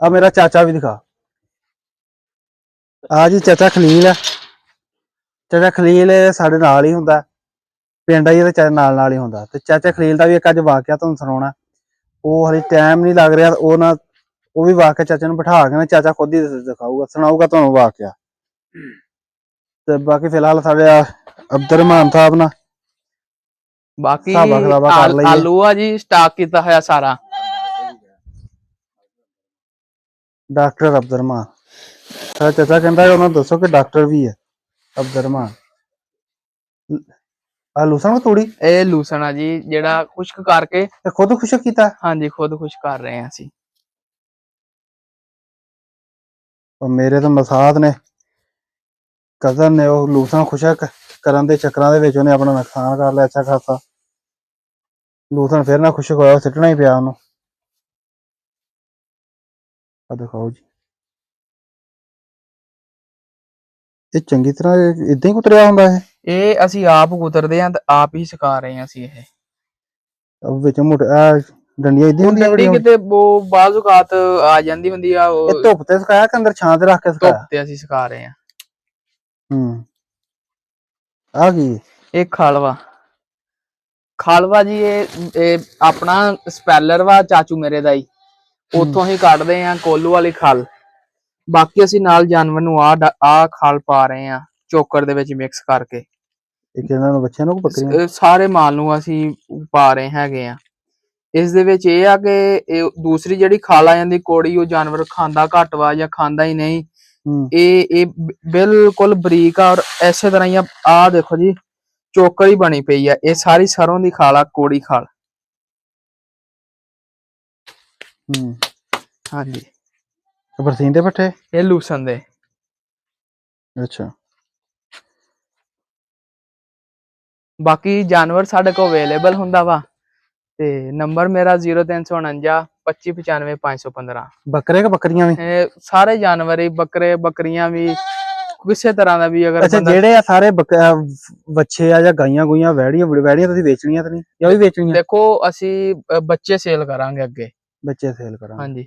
ਆ ਮੇਰਾ ਚਾਚਾ ਵੀ ਦਿਖਾ। ਆ ਜੀ ਚਾਚਾ ਖਲੀਲ ਹੈ। ਚਾਚਾ ਖਲੀਲ ਸਾਡੇ ਨਾਲ ਹੀ ਹੁੰਦਾ, ਪਿੰਡ ਆਈ ਤੇ ਚਾਚਾ ਨਾਲ ਹੀ ਹੁੰਦਾ। ਤੇ ਚਾਚਾ ਖਲੀਲ ਦਾ ਵੀ ਇੱਕ ਅੱਜ ਵਾਕਿਆ ਤੁਹਾਨੂੰ ਸੁਣਾਉਣਾ। ਉਹ ਹਲੇ ਟਾਈਮ ਨਹੀਂ ਲੱਗ ਰਿਹਾ, ਉਹ ਵੀ ਵਾਕਿਆ ਚਾਚਾ ਨੂੰ ਬਿਠਾ ਕੇ ਨਾ ਚਾਚਾ ਖੁਦ ਹੀ ਦਿਖਾਊਗਾ, ਸੁਣਾਊਗਾ ਤੁਹਾਨੂੰ ਵਾਕਿਆ। ਤੇ ਬਾਕੀ ਫਿਲਹਾਲ ਸਾਡੇ ਅਬਦੁਰਰਹਿਮਾਨ ਸਾਹਿਬ ਨਾਲ ਬਾਕੀ ਹਿਸਾਬਾ ਕਿਤਾਬਾ ਕਰ ਲਈਏ। ਆਲੂ ਆ ਜੀ ਸਟਾਕ ਕੀਤਾ ਹੋਇਆ ਸਾਰਾ। ਡਾਕਟਰ ਅਬਦੁਰਰਹਿਮਾਨ ਸਾਡਾ ਚਾਚਾ ਕਹਿੰਦਾ ਉਹਨਾਂ ਨੂੰ ਦੱਸੋ ਕਿ ਡਾਕਟਰ ਵੀ ਹੈ ਅਬਦੁਰਰਹਿਮਾਨ। ਆ ਲੂਸਣ ਤੂੜੀ, ਇਹ ਲੂਸਣ ਆ ਜੀ, ਜਿਹੜਾ ਖੁਸ਼ਕ ਕਰਕੇ ਖੁਦ ਖੁਸ਼ਕ ਕੀਤਾ। ਹਾਂਜੀ ਖੁਦ ਖੁਸ਼ਕ ਕਰ ਰਹੇ ਹਾਂ ਅਸੀਂ। ਮੇਰੇ ਤਾਂ ਮਸਾਦ ਨੇ ਕਜ਼ਨ ਨੇ, ਉਹ ਲੂਸਣ ਖੁਸ਼ਕ ਕਰਨ ਦੇ ਚੱਕਰਾਂ ਦੇ ਵਿੱਚ ਉਹਨੇ ਆਪਣਾ ਨੁਕਸਾਨ ਕਰ ਲਿਆ ਅੱਛਾ ਖਾਸਾ। ਲੂਸਣ ਫਿਰ ਨਾ ਖੁਸ਼ਕ ਹੋਇਆ, ਸਿੱਟਣਾ ਹੀ ਪਿਆ ਉਹਨੂੰ। ਆ ਦਿਖਾਓ ਜੀ, ਇਹ ਚੰਗੀ ਤਰ੍ਹਾਂ ਇਦਾਂ ਹੀ ਕੁਤਰਿਆ ਹੁੰਦਾ। ਇਹ ਅਸੀਂ ਆਪ ਕੁਤਰਦੇ ਹਾਂ ਤੇ ਆਪ ਹੀ ਸੁਕਾ ਰਹੇ ਹਾਂ ਅਸੀਂ। ਇਹ ਵਿੱਚ ਡੰਡੀਆਂ ਇਦਾਂ ਹੁੰਦੀਆਂ ਡੰਡੀ ਕਿਤੇ ਉਹ ਬਾਜ਼ੂਕਾਤ ਆ ਜਾਂਦੀ ਹੁੰਦੀ ਆ। ਇਹ ਧੁੱਪ ਤੇ ਸੁਕਾਇਆ ਕਿ ਅੰਦਰ ਛਾਂ ਤੇ ਰੱਖ ਕੇ ਸੁਕਾਇਆ? ਧੁੱਪ ਤੇ ਅਸੀਂ ਸੁਕਾ ਰਹੇ ਹਾਂ। ਆ ਕੀ? ਇਹ ਖਾਲਵਾ ਜੀ, ਇਹ ਆਪਣਾ ਸਪੈਲਰ ਵਾ ਚਾਚੂ ਮੇਰੇ ਦਾ ਹੀ, ਉੱਥੋਂ ਹੀ ਕੱਢਦੇ ਆ ਕੋਲੂ ਵਾਲੀ ਖਲ। ਬਾਕੀ ਅਸੀਂ ਨਾਲ ਜਾਨਵਰ ਨੂੰ ਆ ਖਲ ਪਾ ਰਹੇ ਆ ਚੋਕਰ ਦੇ ਵਿੱਚ ਮਿਕਸ ਕਰਕੇ। ਇਹਨਾਂ ਨੂੰ ਬੱਚਿਆਂ ਨੂੰ ਬੱਕਰੀਆਂ ਸਾਰੇ ਮਾਲ ਨੂੰ ਅਸੀਂ ਪਾ ਰਹੇ ਹੈਗੇ ਆ। ਇਸ ਦੇ ਵਿੱਚ ਇਹ ਆ ਕਿ ਇਹ ਦੂਸਰੀ ਜਿਹੜੀ ਖਲ ਆ ਜਾਂਦੀ ਕੋੜੀ, ਉਹ ਜਾਨਵਰ ਖਾਂਦਾ ਘੱਟ ਵਾ ਜਾਂ ਖਾਂਦਾ ਹੀ ਨਹੀਂ। ਇਹ ਬਿਲਕੁਲ ਬਰੀਕ ਆ। ਔਰ ਇਸੇ ਤਰ੍ਹਾਂ ਹੀ ਆ ਦੇਖੋ ਜੀ, ਚੋਕਰ ਹੀ ਬਣੀ ਪਈ ਆ। ਇਹ ਸਾਰੀ ਸਰੋਂ ਦੀ ਖਾਲ ਆ, ਕੋੜੀ ਖਾਲ। ਹਾਂਜੀ ਬਰਸੀਨ ਦੇ ਪੱਠੇ, ਇਹ ਲੂਸਣ ਦੇ। ਅੱਛਾ। ਬਾਕੀ ਜਾਨਵਰ ਸਾਡੇ ਕੋਲ ਅਵੇਲੇਬਲ ਹੁੰਦਾ ਵਾ। ਤੇ ਨੰਬਰ ਮੇਰਾ 0349 2595 515। ਬੱਕਰੇ ਕਿ ਬੱਕਰੀਆਂ ਵੀ? ਸਾਰੇ ਜਾਨਵਰ ਹੀ, ਬੱਕਰੇ ਬੱਕਰੀਆਂ ਵੀ, ਕਿਸੇ ਤਰ੍ਹਾਂ ਦਾ ਵੀ। ਅਗਰ ਅੱਛਾ, ਜਿਹੜੇ ਆ ਸਾਰੇ ਵੱਛੇ ਆ ਜਾਂ ਗਾਈਆਂ ਗੁਈਆਂ ਵੈੜੀਆਂ ਤੁਸੀਂ ਵੇਚਣੀਆਂ ਤਾਂ ਨਹੀਂ, ਜਾਂ ਵੀ ਵੇਚਣੀਆਂ? ਦੇਖੋ ਅਸੀਂ ਬੱਚੇ ਸੇਲ ਕਰਾਂਗੇ ਅੱਗੇ, ਬੱਚੇ ਸੇਲ ਕਰਾਂਗੇ। ਹਾਂਜੀ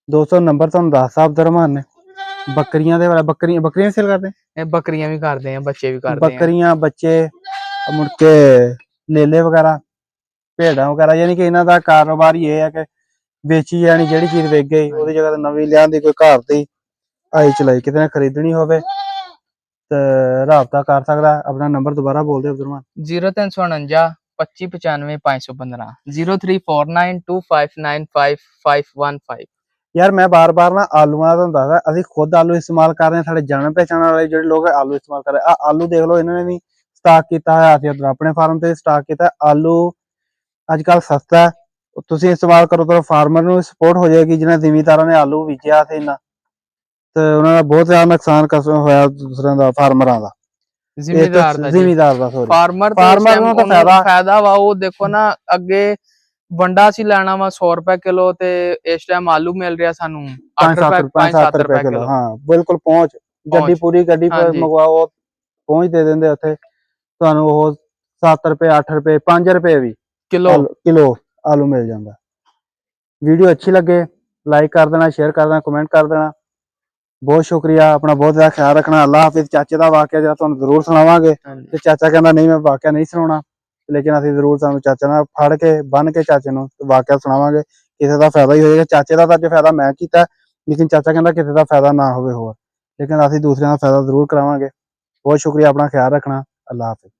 ਦੋਸਤੋ, ਨੰਬਰ ਤੁਹਾਨੂੰ ਦੱਸਤਾ ਅਬਦੁਰਰਹਿਮਾਨ ਨੇ। ਬੱਕਰੀਆਂ ਦੇ ਵਾਲਾ ਬੱਕਰੀਆਂ ਸੇਲ ਕਰਦੇ? ਇਹ ਬੱਕਰੀਆਂ ਵੀ ਕਰਦੇ ਆ, ਬੱਚੇ ਵੀ ਕਰਦੇ ਆ। ਬੱਕਰੀਆਂ, ਬੱਚੇ, ਮੁੜ ਕੇ ਲੇਲੇ ਵਗੈਰਾ, ਭੇਡਾਂ ਵਗੈਰਾ, ਯਾਨੀ ਕਿ ਇਹਨਾਂ ਦਾ ਕਾਰੋਬਾਰ ਹੀ ਇਹ ਹੈ ਕਿ ਵੇਚੀ ਜਾਣੀ, ਜਿਹੜੀ ਚੀਜ਼ ਵਿਕ ਗਈ ਉਹਦੀ ਜਗ੍ਹਾ ਤੇ ਨਵੀਂ ਲਿਆਂਦੀ, ਕੋਈ ਘਰ ਦੀ ਆਈ ਚਲਾਈ ਕਿਤੇ ਨੇ ਖਰੀਦਣੀ ਹੋਵੇ ਤੇ ਰਾਬਤਾ ਕਰ ਸਕਦਾ। ਆਪਣਾ ਨੰਬਰ ਦੁਬਾਰਾ ਬੋਲ ਦਿਓ ਅਬਦੁਰਰਹਿਮਾਨ। 0349 2595 515 034925955515। ਯਾਰ ਮੈਂ ਬਾਰ-ਬਾਰ ਨਾ ਆਲੂਆਂ ਦਾ ਤੁਹਾਨੂੰ ਦੱਸਦਾ, ਅਸੀਂ ਖੁਦ ਆਲੂ ਇਸਤੇਮਾਲ ਕਰ ਰਹੇ ਹਾਂ। ਸਾਡੇ ਜਾਣ ਪਹਿਚਾਣ ਵਾਲੇ ਜਿਹੜੇ ਲੋਕ ਆਲੂ ਇਸਤੇਮਾਲ ਕਰ ਰਹੇ ਆ, ਆਲੂ ਦੇਖ ਲਓ, ਇਹਨਾਂ ਨੇ ਵੀ ਸਟਾਕ ਕੀਤਾ ਹੋਇਆ। ਅਸੀਂ ਉੱਧਰ ਆਪਣੇ ਫਾਰਮ ਤੇ ਸਟਾਕ ਕੀਤਾ। ਆਲੂ ਅੱਜ ਕੱਲ ਸਸਤਾ, ਤੁਸੀਂ ਇਸਤੇਮਾਲ ਕਰੋ ਤਾਂ ਫਾਰਮਰ ਨੂੰ ਸਪੋਰਟ ਹੋ ਜਾਏਗੀ। ਜਿਹਨਾਂ ਜ਼ਿਮੀਦਾਰਾਂ ਨੇ ਆਲੂ ਬੀਜਿਆ ਤੇ ਉਹਨਾਂ ਦਾ ਬਹੁਤ ਜ਼ਿਆਦਾ ਨੁਕਸਾਨ ਹੋਇਆ ਦੂਸਰਿਆਂ ਦਾ, ਫਾਰਮਰਾਂ ਦਾ, ਜ਼ਿਮੀਦਾਰ ਦਾ ਜ਼ਿਮੀਦਾਰ ਦਾ। ਸੋਰੀ, ਫਾਰਮਰ ਨੂੰ ਤਾਂ ਫਾਇਦਾ ਵਾ। ਉਹ ਦੇਖੋ ਨਾ, ਅੱਗੇ ਵੰਡਾ ਅਸੀਂ ਲੈਣਾ ਵਾ 100 ਰੁਪਏ ਕਿਲੋ ਤੇ ਇਸ ਟਾਈਮ ਆਲੂ ਮਿਲ ਰਿਹਾ ਸਾਨੂੰ 8 ਰੁਪਏ 5-7 ਰੁਪਏ ਕਿਲੋ। ਹਾਂ ਬਿਲਕੁਲ ਪਹੁੰਚ, ਗੱਡੀ ਪੂਰੀ ਗੱਡੀ ਮੰਗਵਾਓ ਪਹੁੰਚ ਦੇ ਦਿੰਦੇ ਉੱਥੇ ਤੁਹਾਨੂੰ ਉਹ 7 ਰੁਪਏ 8 ਰੁਪਏ 5 ਰੁਪਏ ਵੀ ਕਿਲੋ ਆਲੂ ਮਿਲ ਜਾਂਦਾ। ਵੀਡੀਓ ਅੱਛੀ ਲੱਗੇ ਲਾਈਕ ਕਰ ਦੇਣਾ, ਸ਼ੇਅਰ ਕਰ ਦੇਣਾ, ਕਮੈਂਟ ਕਰ ਦੇਣਾ। ਬਹੁਤ ਸ਼ੁਕਰੀਆ, ਆਪਣਾ ਬਹੁਤ ਜ਼ਿਆਦਾ ਖਿਆਲ ਰੱਖਣਾ। ਅੱਲਾਹ ਹਾਫਿਜ਼। ਚਾਚੇ ਦਾ ਵਾਕਿਆ ਜਿਹੜਾ ਤੁਹਾਨੂੰ ਜ਼ਰੂਰ ਸੁਣਾਵਾਂਗੇ ਤੇ ਚਾਚਾ ਕਹਿੰਦਾ ਨਹੀਂ ਮੈਂ ਵਾਕਿਆ ਨਹੀਂ ਸੁਣਾਉਣਾ, ਲੇਕਿਨ ਅਸੀਂ ਜ਼ਰੂਰ ਤੁਹਾਨੂੰ ਚਾਚਾ ਨਾਲ ਫੜ ਕੇ ਬੰਨ ਕੇ ਚਾਚੇ ਨੂੰ ਵਾਕਿਆ ਸੁਣਾਵਾਂਗੇ। ਕਿਸੇ ਦਾ ਫਾਇਦਾ ਹੀ ਹੋਏਗਾ। ਚਾਚੇ ਦਾ ਤਾਂ ਅੱਜ ਫਾਇਦਾ ਮੈਂ ਕੀਤਾ, ਲੇਕਿਨ ਚਾਚਾ ਕਹਿੰਦਾ ਕਿਸੇ ਦਾ ਫਾਇਦਾ ਨਾ ਹੋਵੇ ਹੋਰ, ਲੇਕਿਨ ਅਸੀਂ ਦੂਸਰਿਆਂ ਦਾ ਫਾਇਦਾ ਜ਼ਰੂਰ ਕਰਾਵਾਂਗੇ। ਬਹੁਤ ਸ਼ੁਕਰੀਆ, ਆਪਣਾ ਖਿਆਲ ਰੱਖਣਾ। ਅੱਲਾਹ ਹਾਫਿਜ਼।